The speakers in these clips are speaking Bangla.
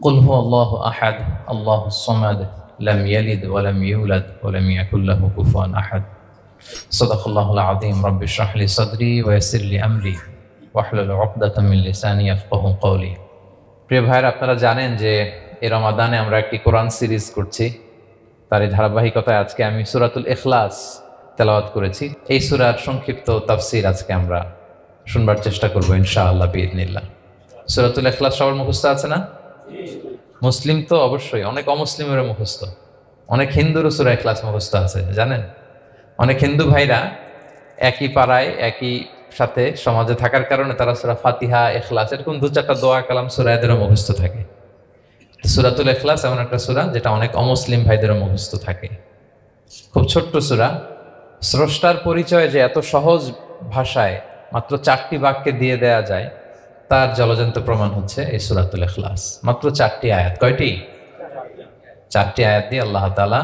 قل هو الله أحد الله الصمد لم يلد ولم يولد ولم يكن له كفوا أحد صدق الله العظيم رب اشرح لي صدري ويسر لي أمري واحلل عقدة من لساني يفقهوا قولي। প্রিয় ভাইরা, আপনারা জানেন যে এই রমাদানে আমরা একটি কোরআন সিরিজ করছি। তার এই ধারাবাহিকতায় আজকে আমি সূরাতুল ইখলাস তেলাওয়াত করেছি। এই সূরার সংক্ষিপ্ত তাফসীর আজকে আমরা শুনবার চেষ্টা করব ইনশাআল্লাহ বিইذنিল্লাহ। সূরাতুল ইখলাস সবার মুখস্থ আছে না? মুসলিম তো অবশ্যই, অনেক অমুসলিমেরও মুখস্থ, অনেক হিন্দুরও সূরা ইখলাস মুখস্থ আছে জানেন। অনেক হিন্দু ভাইরা একই পাড়ায় একই সাথে সমাজে থাকার কারণে তারা সূরা ফাতিহা, ইখলাস এরকম দু চারটা দোয়া কালাম সূরা এদেরও মুখস্থ থাকে। সূরাতুল ইখলাস এমন একটা সূরা যেটা অনেক অমুসলিম ভাইদেরও মুখস্থ থাকে। খুব ছোট্ট সূরা। স্রষ্টার পরিচয় যে এত সহজ ভাষায় মাত্র 4টি বাক্যে দিয়ে দেয়া যায় তার জলজন্ত প্রমাণ হচ্ছে এই সূরাতুল ইখলাস। মাত্র 4টি আয়াত। কয়টি? 4টি আয়াত দিয়ে আল্লাহ তাআলা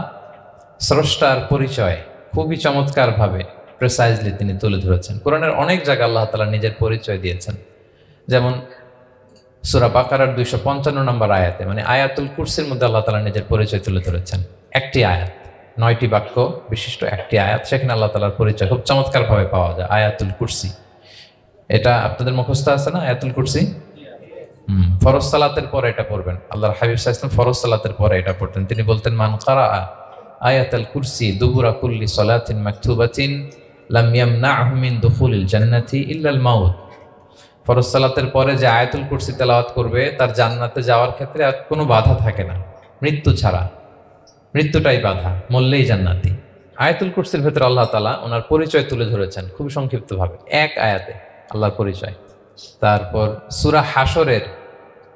স্রষ্টার পরিচয় খুবই চমৎকার ভাবে প্রিসাইজলি তিনি তুলে ধরেছেন। কোরআনের অনেক জায়গায় আল্লাহ তাআলা নিজের পরিচয় দিয়েছেন। যেমন সূরা বাকারার 255 নম্বর আয়াতে, মানে আয়াতুল কুরসির মধ্যে আল্লাহ তাআলা নিজের পরিচয় তুলে ধরেছেন। একটি আয়াত, 9টি বাক্য বিশিষ্ট একটি আয়াত, সেখানে আল্লাহ তাআলার পরিচয় খুব চমৎকার ভাবে পাওয়া যায়। আয়াতুল কুরসি, এটা আপনাদের মুখস্থ আছে না? আয়াতুল কুরসি ফরজ সালাতের পরে এটা পড়বেন। আল্লাহর হাবিব সাল্লাল্লাহু আলাইহি ওয়াসাল্লাম ফরজ সালাতের পরে এটা পড়তেন। তিনি বলতেন, মান কারা আয়াতুল কুরসি দুবুরা কুল্লি সালাতিন মাকতুবাতিন লাম ইয়ামনাহু মিন দুখুলিল জান্নাতি ইল্লাল মাউত। ফরজ সালাতের পরে যে আয়াতুল কুরসি তেলাওয়াত করবে তার জান্নাতে যাওয়ার ক্ষেত্রে আর কোনো বাধা থাকে না, মৃত্যু ছাড়া। মৃত্যুটাই বাধা, মরলেই জান্নাতি। আয়াতুল কুরসির ভেতরে আল্লাহ তাআলা ওনার পরিচয় তুলে ধরেছেন খুব সংক্ষিপ্তভাবে এক আয়াতে আল্লাহর পরিচয়। তারপর সূরা হাশরের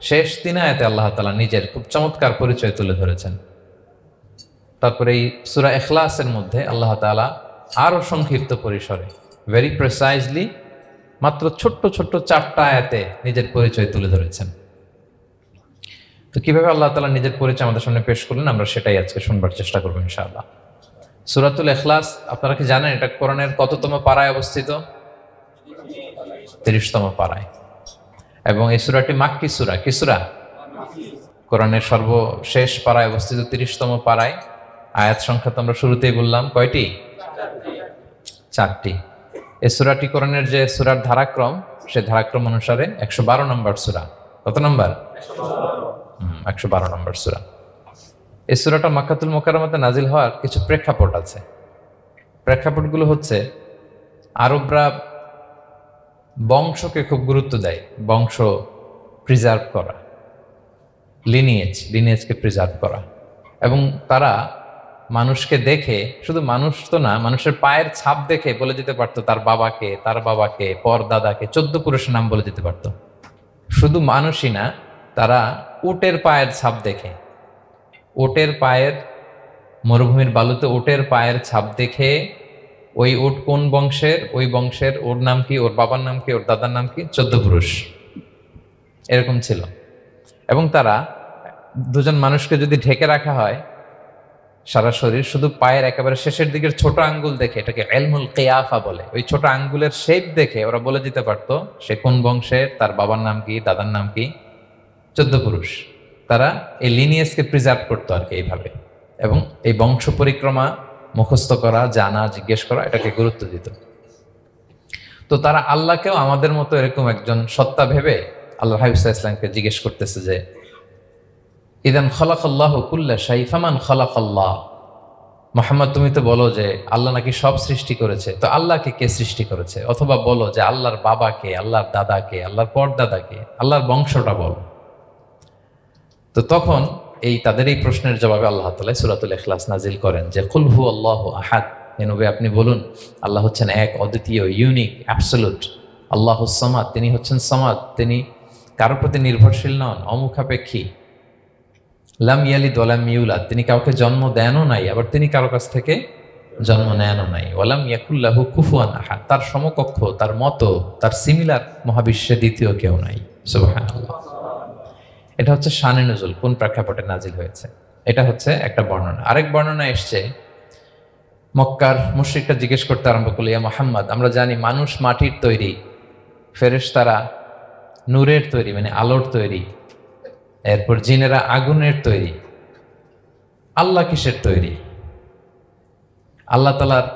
শেষ 3 আয়াতে আল্লাহ তাআলা নিজের খুব চমৎকার পরিচয় তুলে ধরেছেন। তারপরে এই সূরা ইখলাসের মধ্যে আল্লাহ তাআলা আরো সংক্ষিপ্ত পরিসরে ভেরি প্রিসাইজলি মাত্র ছোট্ট ছোট্ট 4টা আয়াতে নিজের পরিচয় তুলে ধরেছেন। তো কিভাবে আল্লাহ তাআলা নিজের পরিচয় আমাদের সামনে পেশ করলেন আমরা সেটাই আজকে শুনবার চেষ্টা করব ইনশাআল্লাহ। সূরাতুল ইখলাস আপনারা কি জানেন এটা কোরআনের কততম পারায় অবস্থিত? 30তম পারায়। এবং এই সূরাটি মাক্কি সূরা। কি সূরা? কোরআনের সর্বশেষ পারায় অবস্থিত 30তম পারায়। আয়াত সংখ্যা তো আমরা শুরুতেই বললাম, কয়টি? 4টি। এই সূরাটি কোরআনের যে সূরার ধারাক্রম, সে ধারাক্রম অনুসারে 112 নম্বর সূরা। কত নম্বর? 112 নম্বর সূরা। এই সূরাটা মক্কাতুল মুকাররমাতে নাজিল হওয়ার কিছু প্রেক্ষাপট আছে। প্রেক্ষাপটগুলো হচ্ছে, আরবরা বংশকে খুব গুরুত্ব দেয়, বংশ প্রিজার্ভ করা, লিনিয়েজকে প্রিজার্ভ করা। এবং তারা মানুষকে দেখে, শুধু মানুষ তো না, মানুষের পায়ের ছাপ দেখে বলে দিতে পারতো তার বাবাকে, তার বাবাকে, পর দাদাকে, 14 পুরুষের নাম বলে দিতে পারতো। শুধু মানুষই না, তারা উটের পায়ের ছাপ দেখে, উটের পায়ের, মরুভূমির বালুতে উটের পায়ের ছাপ দেখে ওই উট কোন বংশের, ওই বংশের ওর নাম কি, ওর বাবার নাম কি, ওর দাদার নাম কি, 14 পুরুষ এরকম ছিল। এবং তারা দুজন মানুষকে যদি ঢেকে রাখা হয় সারা শরীর, শুধু পায়ের একেবারে শেষের দিকের ছোট আঙ্গুল দেখে, এটাকে ইলমুল কিয়াফা বলে, ওই ছোট আঙ্গুলের শেপ দেখে ওরা বলে দিতে পারতো সে কোন বংশের, তার বাবার নাম কি, দাদার নাম কি, 14 পুরুষ। তারা এই লিনিয়েজকে প্রিজার্ভ করতো আর কি এইভাবে। এবং এই বংশ পরিক্রমা মুখস্থ করা, জানা, জিজ্ঞেস করা, এটাকে গুরুত্ব দিত। তো তারা আল্লাহকেও আমাদের মতো এরকম একজন সত্তা ভেবে আল্লাহ হাবিব সাল্লাল্লাহু আলাইহি ওয়াসাল্লামকে জিজ্ঞেস করতেছে যে, ইদান খালাকাল্লাহু কুল্লা শাই ফামান খালাকাল্লাহ। মুহাম্মদ, তুমি তো বলো যে আল্লাহ নাকি সব সৃষ্টি করেছে, তো আল্লাহকে কে সৃষ্টি করেছে? অথবা বলো যে আল্লাহর বাবাকে, আল্লাহর দাদাকে, আল্লাহর পরদাদাকে, আল্লাহর বংশটা বলো। তো তখন তাদের এই প্রশ্নের জবাবে আল্লাহ তাআলা সূরাতুল ইখলাস নাজিল করেন যে, কুল হু আল্লাহু আহাদ, হে নবী আপনি বলুন আল্লাহ হচ্ছেন এক, অদ্বিতীয়, ইউনিক, অ্যাবসলিউট। আল্লাহুস সামাদ, তিনি হচ্ছেন সামাদ, তিনি কারোর প্রতি নির্ভরশীল নন, অমুখাপেক্ষী। লাম ইয়ালিদ ওয়া লাম ইউলাদ, তিনি কাউকে জন্ম দেনও নাই, আবার তিনি কারো কাছ থেকে জন্ম নেনও নাই। ওয়া লাম ইয়াকুল লাহু কুফুয়ান আহাদ, তার সমকক্ষ, তার মতো, তার সিমিলার মহাবিশ্বে দ্বিতীয় কেউ নাই। সুবহানাল্লাহ। এটা হচ্ছে শানে নুজুল, কোন প্রেক্ষাপটে নাজিল হয়েছে, এটা হচ্ছে একটা বর্ণনা। আরেক বর্ণনা এসছে, মক্কার মুশরিকরা জিজ্ঞেস করতে আরম্ভ করল, ইয়া মুহাম্মদ, আমরা জানি মানুষ মাটির তৈরি, ফেরেশতারা নূরের তৈরি, মানে আলোর তৈরি, এরপর জিনেরা আগুনের তৈরি। আল্লাহ কিসের তৈরি? আল্লাহ তাআলার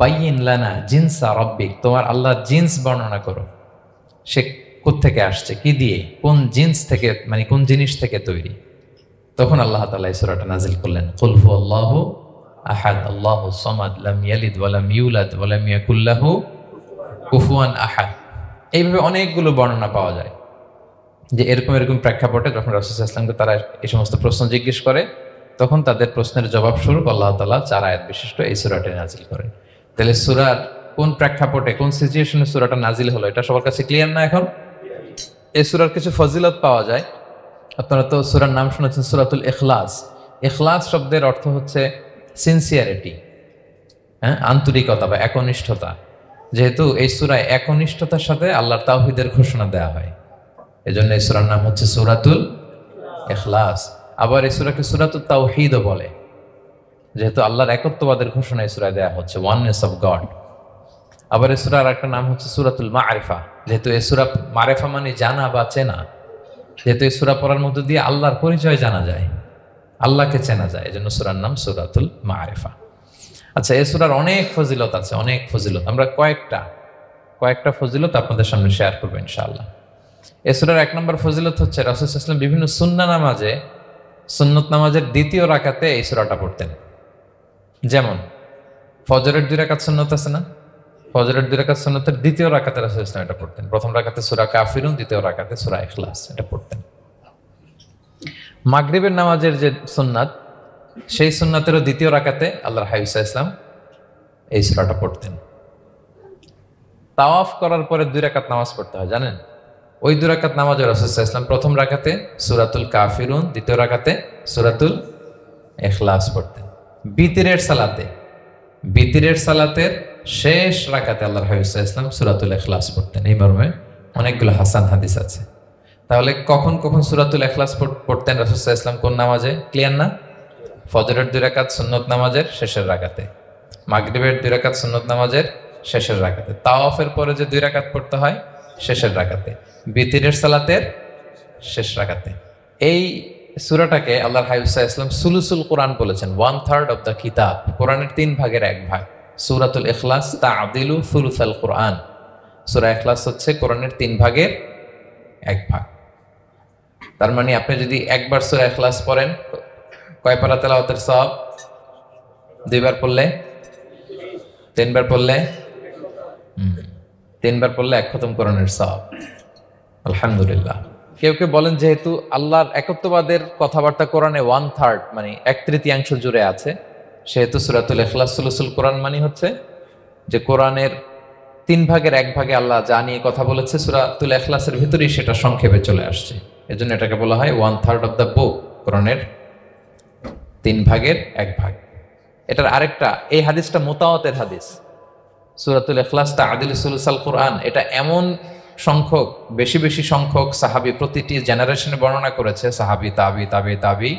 বাইয়িন লানা জিনসা রাব্বিক, তোমার আল্লাহর জিন্স বর্ণনা করো। সে কোত্থেকে আসছে, কি দিয়ে, কোন জিন্স থেকে, মানে কোন জিনিস থেকে তৈরি। তখন আল্লাহ তাআলা এই সূরাটা নাজিল করলেন, কুল হুয়াল্লাহু আহাদ আল্লাহুস সামাদ লাম ইয়ালিদ ওয়া লাম ইউলাদ ওয়া লাম ইয়াকুল লাহু কুফুয়ান আহাদ। এইভাবে অনেকগুলো বর্ণনা পাওয়া যায় যে এরকম এরকম প্রেক্ষাপটে যখন রাসূল সাল্লাল্লাহু আলাইহি ওয়াসাল্লামকে তারা এই সমস্ত প্রশ্ন জিজ্ঞেস করে, তখন তাদের প্রশ্নের জবাব স্বরূপ আল্লাহ তাআলা 4 আয়াত বিশিষ্ট এই সূরাটি নাজিল করেন। তাহলে সূরার কোন প্রেক্ষাপটে, কোন সিচুয়েশনে সূরাটা নাজিল হলো, এটা সবার কাছে ক্লিয়ার না এখন? এই সূরার কিছু ফজিলত পাওয়া যায়। আপনারা তো সূরার নাম শুনেছেন সূরাতুল ইখলাস। ইখলাস শব্দের অর্থ হচ্ছে সিনসিয়ারিটি, আন্তরিকতা বা একনিষ্ঠতা। যেহেতু এই সূরায় একনিষ্ঠতার সাথে আল্লাহর তাওহীদের ঘোষণা দেওয়া হয়, এজন্য এই সূরার নাম হচ্ছে সূরাতুল ইখলাস। আবার এই সূরাকে সূরাতুত তাওহীদও বলে, যেহেতু আল্লাহর একত্ববাদের ঘোষণা এই সূরায় দেওয়া হচ্ছে, ওয়াননেস অফ গড। আবার এই সূরার একটা নাম হচ্ছে সূরাতুল মারিফা, যেহেতু এই সূরা মারিফা মানে জানা বা চেনা। যেহেতু এই সূরা পড়ার মধ্য দিয়ে আল্লাহর পরিচয় জানা যায়, আল্লাহকে চেনা যায়, এজন্য সূরার নাম সূরাতুল মারিফা। আচ্ছা, এই সূরার অনেক ফজিলত আছে, অনেক ফজিলত। আমরা কয়েকটা ফজিলত আপনাদের সামনে শেয়ার করবো ইনশাআল্লাহ। এই সূরার 1 নম্বর ফজিলত হচ্ছে রাসূল সাল্লাল্লাহু আলাইহি ওয়াসাল্লাম বিভিন্ন সুন্নাহ নামাজে, সুন্নত নামাজের দ্বিতীয় রাকাতে এই সূরাটা পড়তেন। যেমন ফজরের 2 রাকাত সুন্নত আছে না, ফজরের 2 রাকাত সুন্নতের দ্বিতীয় রাকাতে রাসূল সাল্লাল্লাহু আলাইহি ওয়াসাল্লাম এটা পড়তেন। প্রথম রাকাতে সূরা কাফিরুন, দ্বিতীয় রাকাতে সূরা ইখলাস এটা পড়তেন। মাগরিবের নামাজের যে সুন্নাত, সেই সুন্নাতেরও দ্বিতীয় রাকাতে আল্লাহর হাবিব সাল্লাল্লাহু আলাইহি ওয়াসাল্লাম এই সূরাটা পড়তেন। তাওয়াফ করার পরে 2 রাকাত নামাজ পড়তে হয়, জানেন? ওই 2 রাকাত নামাজে রাসূল সাল্লাল্লাহু আলাইহি ওয়াসাল্লাম প্রথম রাকাতে সূরাতুল কাফিরুন, দ্বিতীয় রাকাতে সূরাতুল ইখলাস পড়তেন। বিতিরের সালাতের শেষ রাকাতে আল্লাহর হাবিব সাল্লাল্লাহু আলাইহি ওয়াসাল্লাম সূরাতুল ইখলাস পড়তেন। এই মর্মে অনেকগুলো হাসান হাদিস আছে। তাহলে কখন কখন সূরাতুল ইখলাস পড়তেন রাসূল সাল্লাল্লাহু আলাইহি ওয়াসাল্লাম, কোন নামাজে? ক্লিয়ার না? ফজরের 2 রাকাত সুন্নত নামাজের শেষের রাকাতে, মাগরিবের 2 রাকাত সুন্নত নামাজের শেষের রাকাতে, তাওয়াফের পরে যে 2 রাকাত পড়তে হয় শেষের রাকাতে, বিতিরের সালাতের শেষ রাকাতে। এই সূরাটাকে আল্লাহর হাবিব সাল্লাল্লাহু আলাইহি ওয়াসাল্লাম সুলুসুল কোরআন বলেছেন, 1/3 অফ দ্য কিতাব, কোরআনের 3 ভাগের 1 ভাগ। সূরাতুল ইখলাস তা'দিলু সুলুসাল কোরআন, সূরা ইখলাস হচ্ছে কোরআনের 3 ভাগের 1 ভাগ। তার মানে আপনি যদি একবার সূরা ইখলাস পড়েন, কয় পারা তেলাওয়াতের সওয়াব? 2 বার পড়লে, 3 বার পড়লে, 3 বার পড়লে 1 খতম কোরআনের সওয়াব। আলহামদুলিল্লাহ। কেউ কেউ বলেন যেহেতু আল্লাহর একত্ববাদের কথাবার্তা কোরআনে 1/3 মানে 1/3 জুড়ে আছে, সেহেতু সূরাতুল ইখলাস সুলুসুল কোরআন মানে হচ্ছে যে কোরআনের 3 ভাগের 1 ভাগে আল্লাহ যা নিয়ে কথা বলেছে সূরাতুল ইখলাসের ভিতরেই সেটা সংক্ষেপে চলে আসছে। এজন্য এটাকে বলা হয় 1/3 অফ দ্য বুক, কোরআনের 3 ভাগের 1 ভাগ। এটার আরেকটা, এই হাদিসটা মুতাওয়াতির হাদিস, সূরাতুল ইখলাস তা'দিলু সুলুসাল কোরআন, এটা এমন সংখ্যক, বেশি বেশি সংখ্যক সাহাবী প্রতিটি জেনারেশনে বর্ণনা করেছে, সাহাবী, তাবি,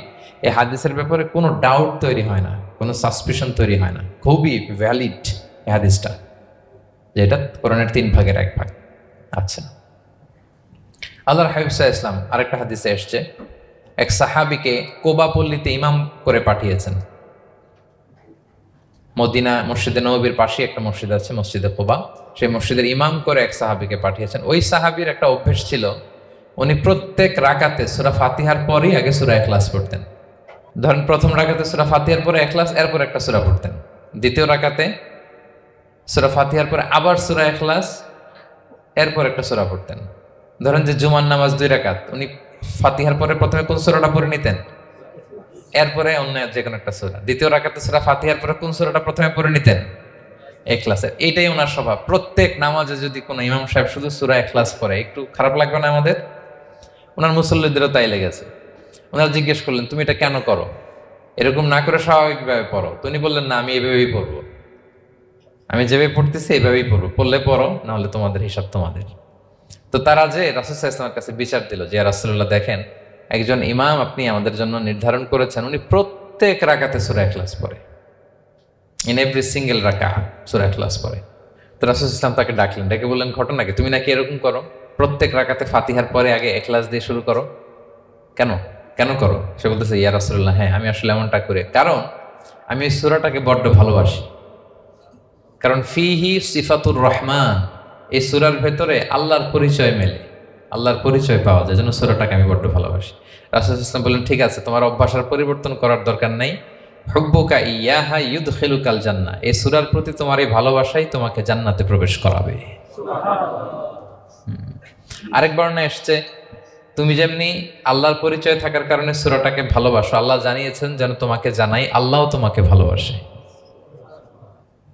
এই হাদিসের ব্যাপারে কোনো ডাউট তৈরি হয় না, কোনো সাসপিশন তৈরি হয় না, খুবই ভ্যালিড এই হাদিসটা, যেটা কোরআনের 3 ভাগের 1 ভাগ। আচ্ছা, আল্লাহর হাবিব সাল্লাল্লাহু আলাইহি ওয়াসাল্লাম আরেকটা হাদিসে এসছে, এক সাহাবীকে কোবা পল্লীতে ইমাম করে পাঠিয়েছেন। মদিনা মসজিদে নববীর পাশে একটা মসজিদ আছে, মসজিদে কোবা, সেই মসজিদের ইমাম করে এক সাহাবীকে পাঠিয়েছেন। ওই সাহাবীর একটা অভ্যেস ছিল, উনি প্রত্যেক রাকাতে সূরা ফাতিহার পরেই আগে সূরা ইখলাস পড়তেন। ধরেন প্রথম রাকাতে সূরা ফাতিহার পরে ইখলাস, এরপর একটা সূরা পড়তেন। দ্বিতীয় রাকাতে সূরা ফাতিহার পরে আবার সূরা ইখলাস, এরপর একটা সূরা পড়তেন। ধরেন যে জুমার নামাজ 2 রাকাত, উনি ফাতিহার পরে প্রথমে কোন সূরাটা পড়ে নিতেন, এরপরে অন্য যে কোনো একটা সূরা। দ্বিতীয় রাকাতে সূরা ফাতিহার পরে কোন সূরাটা প্রথমে পড়ে নিতেন? ইখলাসের। এইটাই ওনার স্বভাব। প্রত্যেক নামাজে যদি কোনো ইমাম সাহেব শুধু সূরা ইখলাস পড়ে, একটু খারাপ লাগবে না আমাদের? ওনার মুসল্লিদেরও তাই লেগেছে। ওনারা জিজ্ঞেস করলেন, তুমি এটা কেন করো? এরকম না করে স্বাভাবিকভাবে পড়ো। তো উনি বললেন, না, আমি এইভাবেই পড়বো, আমি যেভাবে পড়তেছি এইভাবেই পড়বো, পড়লে পড়ো, না হলে তোমাদের হিসাব তোমাদের। তো তারা যে রাসূল সাল্লাল্লাহু আলাইহি ওয়াসাল্লামের কাছে বিচার দিল যে, ইয়া রাসূলুল্লাহ, দেখেন একজন ইমাম আপনি আমাদের জন্য নির্ধারণ করেছেন, উনি প্রত্যেক রাকাতে সূরা ইখলাস পড়ে, ইন এভরি সিঙ্গেল রাকা সূরা ইখলাস পড়ে। তো রাসূল সাল্লাল্লাহু আলাইহি ওয়াসাল্লাম তাকে ডাকলেন, ডেকে বললেন, ঘটনা কি? তুমি নাকি এরকম করো, প্রত্যেক রাকাতে ফাতিহার পরে আগে ইখলাস দিয়ে শুরু করো, কেন? কেন করো? সে বলতেছে, ইয়া রাসূলুল্লাহ, হ্যাঁ আমি আসলে এমনটা করে, কারণ আমি এই সূরাটাকে বড্ড ভালোবাসি। কারণ ফিহি সিফাতুর রহমান, এই সূরার ভেতরে আল্লাহর পরিচয় মেলে, আল্লাহর পরিচয় পাওয়া যায়, যেন সূরাটাকে আমি বড্ড ভালোবাসি। রাসূল সাল্লাল্লাহু আলাইহি ওয়াসাল্লাম বললেন, ঠিক আছে, তোমার অভ্যাসের পরিবর্তন করার দরকার নাই। হুব্বুকা ইয়াহা ইউদখিলুকাল জান্নাহ, এই সূরার প্রতি তোমার এই ভালোবাসাই তোমাকে জান্নাতে প্রবেশ করাবে। আরেক বর্ণনায় এসছে, তুমি যেমনি আল্লাহর পরিচয় থাকার কারণে সূরাটাকে ভালোবাসো, আল্লাহ জানিয়েছেন যেন তোমাকে জানাই আল্লাহও তোমাকে ভালোবাসে।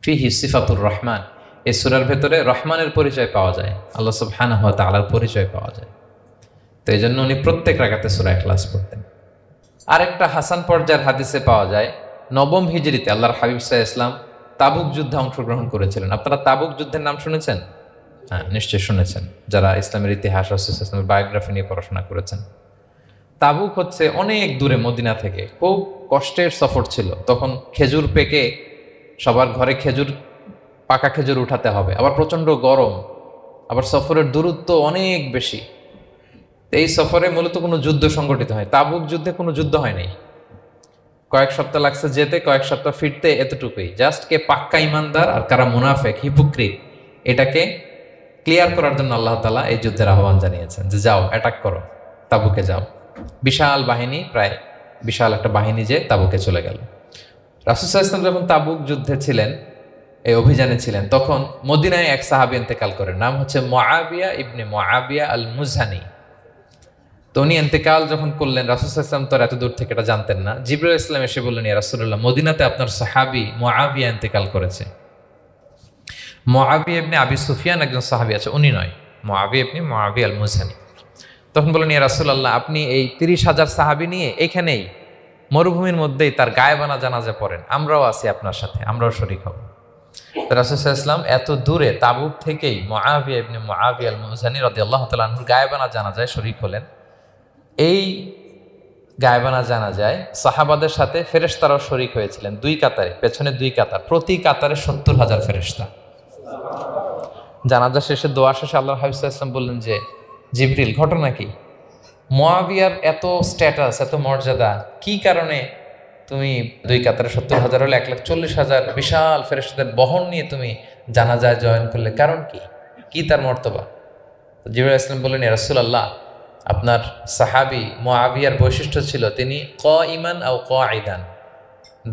ফিহি সিফাতুর রহমান, এই সূরার ভেতরে রহমানের পরিচয় পাওয়া যায়, আল্লাহ সুবহানাহু ওয়া তাআলার পরিচয় পাওয়া যায়। তো এই জন্য উনি প্রত্যেক রাকাতে সূরা ইখলাস পড়তেন। আরেকটা হাসান পর্যায়ের হাদিসে পাওয়া যায়, নবম হিজরিতে আল্লাহর হাবিব সাল্লাল্লাহু আলাইহি ওয়াসাল্লাম তাবুক যুদ্ধে অংশগ্রহণ করেছিলেন। আপনারা তাবুক যুদ্ধের নাম শুনেছেন? হ্যাঁ, নিশ্চয়ই শুনেছেন, যারা ইসলামের ইতিহাস, ইসলামের বায়োগ্রাফি নিয়ে পড়াশোনা করেছেন। তাবুক হচ্ছে অনেক দূরে মদিনা থেকে, খুব কষ্টের সফর ছিল। তখন খেজুর পেকে সবার ঘরে খেজুর, পাকা খেজুর উঠাতে হবে, আবার প্রচণ্ড গরম, আবার সফরের দূরত্ব অনেক বেশি। এই সফরে মূলত কোনো যুদ্ধ সংগঠিত হয়, তাবুক যুদ্ধে কোনো যুদ্ধ হয় নাই। কয়েক সপ্তাহ লাগছে যেতে, কয়েক সপ্তাহ ফিরতে, এতটুকুই। জাস্ট কে পাক্কা ইমানদার আর কারা মুনাফেক, হিপোক্রিট, এটাকে ক্লিয়ার করার জন্য আল্লাহ তাআলা এই যুদ্ধের আহ্বান জানিয়েছেন যে যাও, অ্যাটাক করো, তাবুকে যাও। বিশাল বাহিনী, প্রায় বিশাল একটা বাহিনী যে তাবুকে চলে গেল। রাসূল সাল্লাল্লাহু আলাইহি ওয়াসাল্লাম যখন তাবুক যুদ্ধে ছিলেন, এই অভিযানে ছিলেন, তখন মদিনায় এক সাহাবী ইন্তেকাল করেন, নাম হচ্ছে মুআবিয়া ইবনে মুআবিয়া আল মুজহানি। তো উনি ইন্তেকাল যখন করলেন, রাসূল সাল্লাল্লাহু আলাইহি ওয়াসাল্লাম তো এত দূর থেকে এটা জানতেন না। জিবরাইল ইসলাম এসে বললেন, ইয়া রাসূলুল্লাহ, মদিনাতে আপনার সাহাবী মুআবিয়া ইন্তেকাল করেছে। মুআবিয়া ইবনে আবি সুফিয়ান একজন সাহাবী আছে, উনি নয়, মুআবিয়া ইবনে মুআবিয়া আল মুজহানি। তখন বললেন, ইয়া রাসূলুল্লাহ, আপনি এই 30,000 সাহাবী নিয়ে এখানেই মরুভূমির মধ্যেই তার গায়েবানা জানাজা পড়েন, আমরাও আছি আপনার সাথে, আমরাও শরীক হব। রাসূল সাল্লাল্লাহু আলাইহি ওয়াসাল্লাম এত দূরে তাবুক থেকেই মুআবিয়া ইবনে মুআবিয়া আল মুজহানি রাদিয়াল্লাহু তাআলা আনহুর গায়েবানা জানাজায় শরীক হলেন। এই গায়েবানা জানাজায় সাহাবাদের সাথে ফেরেশতারাও শরীক হয়েছিলেন, দুই কাতারে, পেছনে দুই কাতার, প্রতি কাতারে 70,000 ফেরেশতা। জানাজা শেষে, দোয়া শেষে আল্লাহর হাবিব সাল্লাল্লাহু আলাইহি ওয়াসাল্লাম বললেন যে, জিবরিল, ঘটনা কি? মুআবিয়ার এত স্ট্যাটাস, এত মর্যাদা, কি কারণে তুমি দুই কাতারে 70,000 হলে 1,40,000 বিশাল ফেরেশতাদের বহন নিয়ে তুমি জানাজায় জয়েন করলে, কারণ কি? কি তার মর্তবা? জিবরাইল ইসলাম বললেন, ইয়া রাসূলুল্লাহ, আপনার সাহাবী মুআবিয়ার বৈশিষ্ট্য ছিল তিনি কাইমান আও কাঈদান,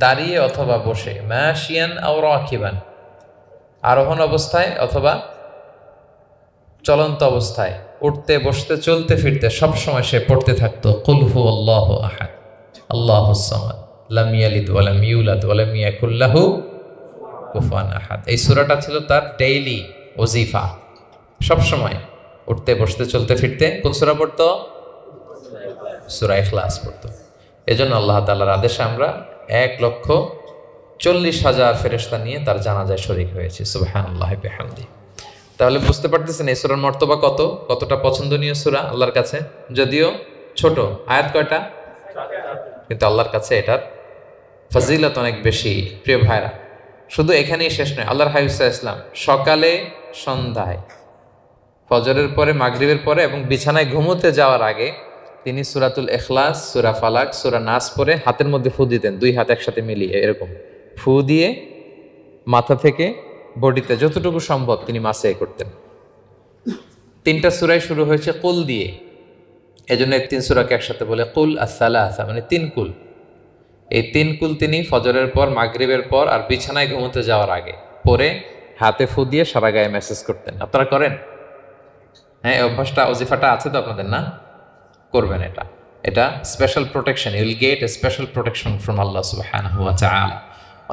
দাঁড়িয়ে অথবা বসে, মাশিয়ান আও রাকিবান, আরোহণ অবস্থায় অথবা চলন্ত অবস্থায়, উঠতে বসতে চলতে ফিরতে সবসময় সে পড়তে থাকতো কুল হুয়াল্লাহু আহাদ আল্লাহুস সামাদ লাম ইয়ালিদ ওয়া লাম ইউলাদ ওয়া লাম ইয়াকুল লাহু কুফুয়ান আহাদ। এই সূরাটা ছিল তার ডেইলি ওজিফা, সবসময় উঠতে বসতে চলতে ফিরতে কোন সূরা পড়তো? সূরা ইখলাস পড়তো। এজন্য আল্লাহ তাআলার আদেশে আমরা 1,40,000 ফেরেশতা নিয়ে তার জানাজায় শরীক হয়েছি। সুবহানাল্লাহি ওয়া বিহামদিহি। তাহলে বুঝতে পারতেছেন এই সূরার মর্তবা কতটা পছন্দনীয় সূরা আল্লাহর কাছে। যদিও ছোট আয়াত, কয়টা? কিন্তু আল্লাহর কাছে এটার ফজিলত অনেক বেশি। প্রিয় ভাইরা, শুধু এখানেই শেষ নয়, আল্লাহর হাবিব সাল্লাল্লাহু আলাইহি ওয়াসাল্লাম সকালে, সন্ধ্যায়, ফজরের পরে, মাগরিবের পরে এবং বিছানায় ঘুমোতে যাওয়ার আগে তিনি সূরাতুল ইখলাস, সূরা ফালাক, সূরা নাস পড়ে হাতের মধ্যে ফু দিতেন, দুই হাত একসাথে মিলিয়ে এরকম ফু দিয়ে মাথা থেকে বডিতে যতটুকু সম্ভব তিনি মাসে করতেন। 3টা সূরাই শুরু হয়েছে কুল দিয়ে, এজন্য 3 সূরাকে একসাথে বলে কুল আস-সালাসা, মানে 3 কুল। এই 3 কুল তিনি ফজরের পর, মাগরিবের পর আর বিছানায় ঘুমোতে যাওয়ার আগে পরে হাতে ফু দিয়ে সারা গায়ে মেসেজ করতেন। আপনারা করেন? হ্যাঁ, এই অভ্যাসটা, ওজিফাটা আছে তো আপনাদের? না, করবেন। এটা special protection, you will get a special protection from Allah সুবহানাহু ওয়া তাআলা।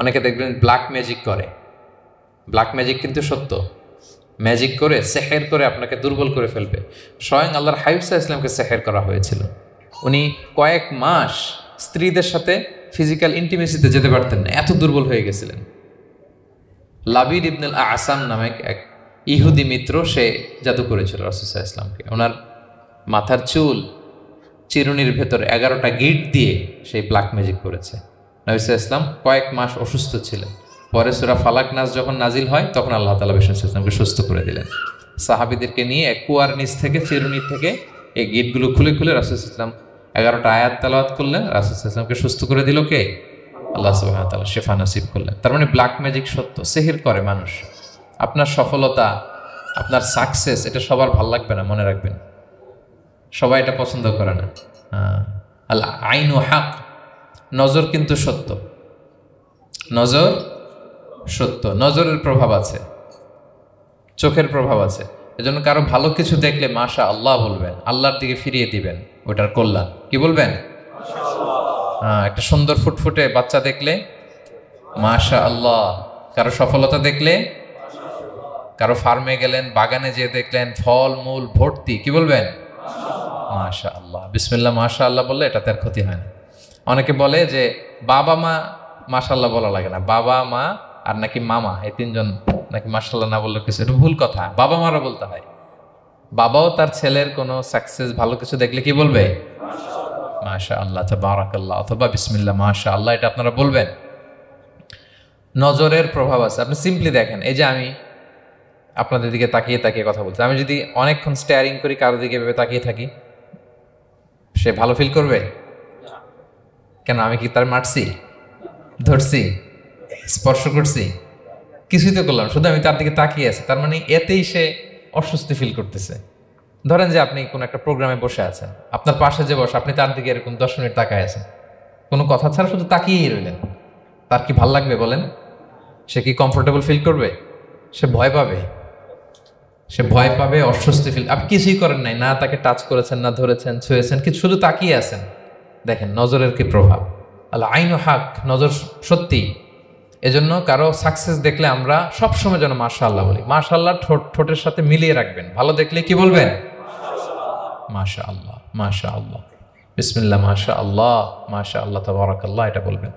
অনেকে দেখবেন ব্ল্যাক ম্যাজিক করে, ব্ল্যাক ম্যাজিক কিন্তু সত্য, ম্যাজিক করে, সেহের করে আপনাকে দুর্বল করে ফেলবে। স্বয়ং আল্লাহর হাবিব সাল্লাল্লাহু আলাইহি ওয়াসাল্লামকে সেহের করা হয়েছিল। উনি কয়েক মাস স্ত্রীদের সাথে ফিজিক্যাল ইন্টিমেসিতে যেতে পারতেন না, এত দুর্বল হয়ে গেছিলেন। লাবিদ ইবনুল আসাম নামে এক ইহুদি মিত্র, সে জাদু করেছিল রাসূল সাল্লাল্লাহু আলাইহি ওয়াসাল্লামকে। ওনার মাথার চুল, চিরুনির ভেতরে 11টা গিট দিয়ে সেই ব্ল্যাক ম্যাজিক করেছে। নবী সাল্লাল্লাহু আলাইহি ওয়াসাল্লাম কয়েক মাস অসুস্থ ছিলেন। পরে সূরা ফালাক, নাস যখন নাজিল হয় তখন আল্লাহ তাআলা রাসূল সাল্লাল্লাহু আলাইহি ওয়াসাল্লামকে সুস্থ করে দিলেন। সাহাবীদেরকে নিয়ে এক কুয়ার নিচ থেকে, চিরুনি থেকে এই গিটগুলো খুলে খুলে রাসূল সাল্লাল্লাহু আলাইহি ওয়াসাল্লাম 11টা আয়াত তেলাওয়াত করলেন, রাসূল সাল্লাল্লাহু আলাইহি ওয়াসাল্লামকে সুস্থ করে দিল কে? আল্লাহ সুবহানাহু ওয়া তাআলা শিফা নসিব করলেন। তার মানে ব্ল্যাক ম্যাজিক সত্য, সিহির করে মানুষ। আপনার সফলতা, আপনার সাকসেস এটা সবার ভাল লাগবে না, মনে রাখবেন। সবাই এটা পছন্দ করে না। আল আইনু হক, নজর কিন্তু সত্য, নজর সত্য, নজরের প্রভাব আছে, চোখের প্রভাব আছে। এজন্য কারো ভালো কিছু দেখলে মাশা আল্লাহ বলবেন, আল্লাহর দিকে ফিরিয়ে দিবেন ওটার কল্যাণ। কি বলবেন? একটা সুন্দর ফুটফুটে বাচ্চা দেখলে মাশা আল্লাহ, কারো সফলতা দেখলে, কারো ফার্মে গেলেন, বাগানে যেয়ে দেখলেন ফল মূল ভর্তি, কি বলবেন? মাশা আল্লাহ, বিসমিল্লাহ মাশা আল্লাহ বললে এটাতে আর ক্ষতি হয় না। অনেকে বলে যে বাবা মা মাশাআল্লাহ বলা লাগে না, বাবা মা আর নাকি মামা, এই তিনজন নাকি মাশাআল্লাহ না বললে কিছু, এটা ভুল কথা। বাবা মারা বলতে হয়। বাবাও তার ছেলের কোনো সাকসেস ভালো কিছু দেখলে কি বলবে? মাশা আল্লাহ, তাবারাকাল্লাহ, অথবা বিসমিল্লাহ মাশা আল্লাহ, এটা আপনারা বলবেন। নজরের প্রভাব আছে। আপনি সিম্পলি দেখেন, এই যে আমি আপনাদের দিকে তাকিয়ে তাকিয়ে কথা বলছি, আমি যদি অনেকক্ষণ স্টেয়ারিং করি, কারো দিকে ভেবে তাকিয়ে থাকি, সে ভালো ফিল করবে? কেন? আমি কি তার মারছি, ধরছি, স্পর্শ করছি? কিছুই তো করলাম, শুধু আমি তার দিকে তাকিয়ে আছি। তার মানে এতেই সে অস্বস্তি ফিল করতেছে। ধরেন যে আপনি কোনো একটা প্রোগ্রামে বসে আছেন, আপনার পাশে যে বসে, আপনি তার দিকে এরকম 10 মিনিট তাকায় আছেন, কোনো কথা ছাড়া শুধু তাকিয়েই রইলেন, তার কি ভাল লাগবে বলেন? সে কি কমফোর্টেবল ফিল করবে? সে ভয় পাবে, সে ভয় পাবে, অস্বস্তি ফিল। আপনি কিছুই করেন নাই, না তাকে টাচ করেছেন, না ধরেছেন, ছুঁয়েছেন, কিন্তু শুধু তাকিয়ে আছেন। দেখেন নজরের কি প্রভাব। আল্লাহ আইনু হক, নজর সত্যি। এজন্য কারো সাকসেস দেখলে আমরা সবসময় যেন মাশাআল্লাহ বলি। মাশাআল্লাহ ঠোঁটের সাথে মিলিয়ে রাখবেন। ভালো দেখলে কি বলবেন? মাশাআল্লাহ, মাশাআল্লাহ, বিসমিল্লাহ মাশাআল্লাহ, মাশাআল্লাহ, তাবারাকাল্লাহ, এটা বলবেন।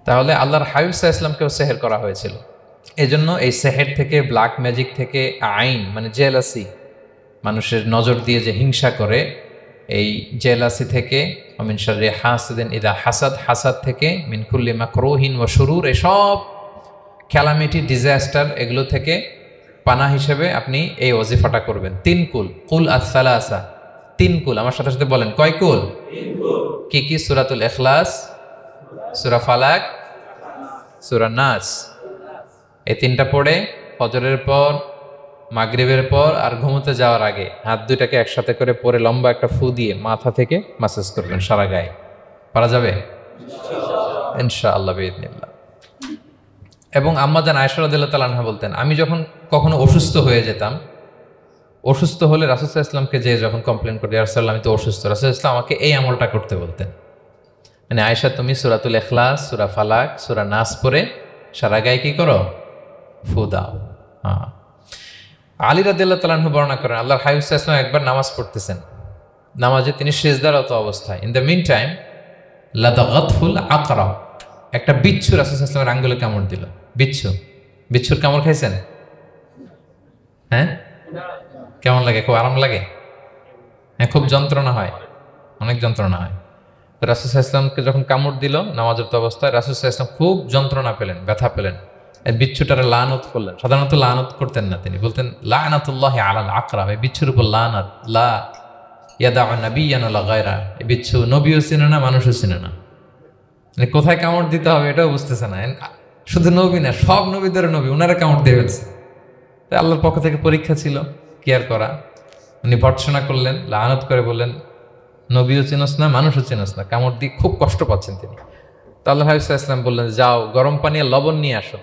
তাহলে আল্লাহর হাবিব সাল্লাল্লাহু আলাইহি ওয়াসাল্লামকেও সেহের করা হয়েছিল। এজন্য এই সেহের থেকে, ব্ল্যাক ম্যাজিক থেকে, আইন মানে জেলাসি, মানুষের নজর দিয়ে যে হিংসা করে, এই জেলাসি থেকে, মিন শাররি হাসিদিন ইযা হাসাদ, হাসাদ থেকে, মিন কুল্লি মাকরুহিন ওয়া শুরুর, এসব ক্যালামিটি, ডিজাস্টার, এগুলো থেকে পানা হিসেবে আপনি এই ওয়াজিফাটা করবেন। 3 কুল, কুল আস-সালাসা, 3 কুল। আমার সাথে সাথে বলেন, কয় কুল? 3 কুল। কি কি? সূরাতুল ইখলাস, সূরা ফালাক, সূরা নাস। এই 3টা পড়ে ফজরের পর, মাগরিবের পর আর ঘুমোতে যাওয়ার আগে হাত দুইটাকে একসাথে করে পরে লম্বা একটা ফু দিয়ে মাথা থেকে মাসাজ করবেন সারা গায়ে। পারা যাবে ইনশাআল্লাহ বিইذنিল্লাহ। এবং আম্মা জান আয়েশা রাদিয়াল্লাহু তাআলা আনহা বলতেন, আমি যখন কখনো অসুস্থ হয়ে যেতাম, অসুস্থ হলে রাসূল সাল্লাল্লাহু আলাইহি ওয়াসাল্লামকে যে যখন কমপ্লেন করতে, ইয়া রাসূলুল্লাহ আমি তো অসুস্থ, রাসূল সাল্লাল্লাহু আলাইহি ওয়াসাল্লাম আমাকে এই আমলটা করতে বলতেন। মানে আয়েশা, তুমি সূরাতুল ইখলাস, সূরা ফালাক, সূরা নাস পড়ে সারা গায়ে কি করো? ফু দাও। হ্যাঁ। আলী রাদিয়াল্লাহু তাআলা আনহু বর্ণনা করেন, আল্লাহর হাবিব সাল্লাল্লাহু আলাইহি ওয়াসাল্লাম একবার নামাজ পড়তেছেন, নামাজে তিনি সিজদারত অবস্থায়, ইন দ্য মিন টাইম লাদাগাতহুল আকরা, একটা বিচ্ছু রাসূল সাল্লাল্লাহু আলাইহি ওয়াসাল্লামের আঙ্গুলে কামড় দিল। বিচ্ছু, বিচ্ছুর কামড় খাইছেন? হ্যাঁ, কেমন লাগে? খুব আরাম লাগে? হ্যাঁ, খুব যন্ত্রণা হয়, অনেক যন্ত্রণা হয়। তো রাসূল সাল্লাল্লাহু আলাইহি ওয়াসাল্লামকে যখন কামড় দিল নামাজের অবস্থায়, রাসূল সাল্লাল্লাহু আলাইহি ওয়াসাল্লাম খুব যন্ত্রণা পেলেন, ব্যথা পেলেন। বিচ্ছুটারে লানত করলেন। সাধারণত লানত করতেন না, তিনি বলতেন লানাতুল্লাহি আলাল আকরা, এই বিচ্ছুর উপর লানাত, লা ইয়াদাউ নাবিয়্যান ওয়ালা গায়রা। এই বিচ্ছু নবীও চিনে না, মানুষও চিনে না, মানে কোথায় কামড় দিতে হবে এটাও বুঝতেছে না। শুধু নবী না, সব নবীদের নবী, ওনারা কামড় দিয়ে ফেলছে। তাই আল্লাহর পক্ষ থেকে পরীক্ষা ছিল, কেয়ার করা। উনি ভর্ৎসনা করলেন, লানত করে বললেন, নবীও চিনস না, মানুষও চিনস না, কামড় দিয়ে খুব কষ্ট পাচ্ছেন তিনি। তো আল্লাহ হাবিব সাল্লাল্লাহু আলাইহি ওয়াসাল্লাম বললেন, যাও গরম পানি আর লবণ নিয়ে আসো,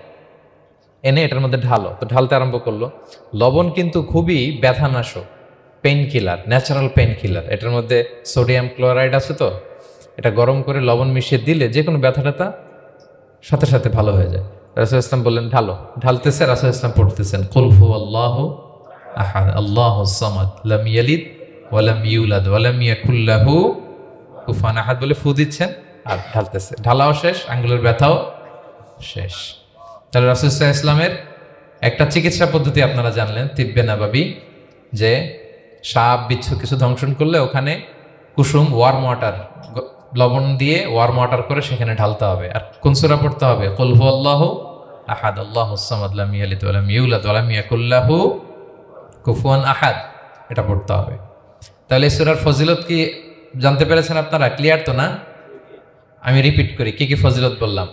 এনে এটার মধ্যে ঢালো। তো ঢালতে আরম্ভ করলো। লবণ কিন্তু খুবই ব্যথানাশক, pain killer, natural pain killer. এটার মধ্যে সোডিয়াম ক্লোরাইড আছে, তো এটা গরম করে লবণ মিশিয়ে দিলে যে কোনো ব্যথা ট্যাথা সাথে সাথে ভালো হয়ে যায়। রাসূল ইসলাম বললেন ঢালো। ঢালতেছে, রাসূল ইসলাম পড়তেছেন কুল হুয়াল্লাহু আহাদ আল্লাহুস সামাদ লাম ইয়ালিদ ওয়া লাম ইউলাদ ওয়া লাম ইয়াকুল লাহু কুফুয়ান আহাদ বলে ফু দিচ্ছেন আর ঢালতেছে। ঢালাও শেষ, আঙ্গুলের ব্যথাও শেষ। তাহলে রাসূল সাল্লাল্লাহু আলাইহি ওয়াসাল্লামের একটা চিকিৎসা পদ্ধতি আপনারা জানলেন, তিব্বে নাবাবী, যে সাপ বিচ্ছু কিছু ধ্বংসন করলে ওখানে কুসুম, ওয়ার্ম ওয়াটার, লবণ দিয়ে ওয়ার্ম ওয়াটার করে সেখানে ঢালতে হবে। আর কোন সূরা পড়তে হবে? কুল হুয়াল্লাহু আহাদ আল্লাহুস সামাদ লাম ইয়ালিদ ওয়া লাম ইউলাদ ওয়া লাম ইয়াকুল লাহু কুফুয়ান আহাদ, এটা পড়তে হবে। তাহলে এই সূরার ফজিলত কি জানতে পেরেছেন আপনারা? ক্লিয়ার তো না? আমি রিপিট করি কি কি ফজিলত বললাম।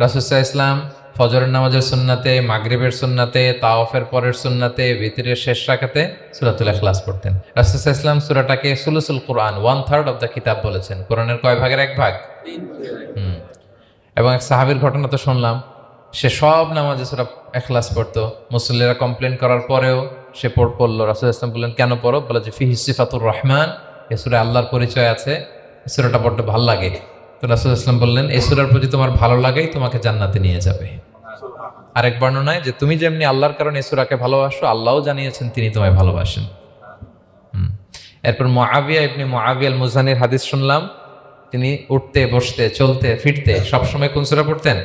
রাসূল সাল্লাল্লাহু আলাইহি ওয়াসাল্লাম ফজরের নামাজের সুন্নাতে, মাগরিবের সুন্নাতে, তাওয়াফের পরের সুন্নাতে, ভিতরের শেষ রাকাতে সূরাতুল ইখলাস পড়তেন। রাসূল সাল্লাল্লাহু আলাইহি ওয়াসাল্লাম সূরাটাকে সুলুসুল কোরআন, 1/3 অফ দ্য কিতাব বলেছেন। কোরআনের কয় ভাগের এক ভাগ? 3 ভাগ। এবং এক সাহাবীর ঘটনা তো শুনলাম, সে সব নামাজে সূরা ইখলাস পড়তো। মুসল্লিরা কমপ্লেন করার পরেও সে পড়লো। রাসূল সাল্লাল্লাহু আলাইহি ওয়াসাল্লাম বললেন, কেন পড়ো? বলে যে ফিহি সিফাতুর রহমান, এই সূরায় আল্লাহর পরিচয় আছে, এই সূরাটা পড়তে ভালো লাগে। তো রাসূল সাল্লাল্লাহু আলাইহি ওয়াসাল্লাম বললেন, এই সূরার প্রতি তোমার ভালো লাগেই তোমাকে জান্নাতে নিয়ে যাবে। আরেক বর্ণনায় যে তুমি যেমনি আল্লাহর কারণে এই সূরাকে ভালোবাসো, আল্লাহও জানিয়েছেন তিনি তোমায় ভালোবাসেন। এরপর মুআবিয়া ইবনে মুআবিয়া আল মুজানির হাদিস শুনলাম, তিনি উঠতে বসতে চলতে ফিরতে সবসময় কোন সূরা পড়তেন?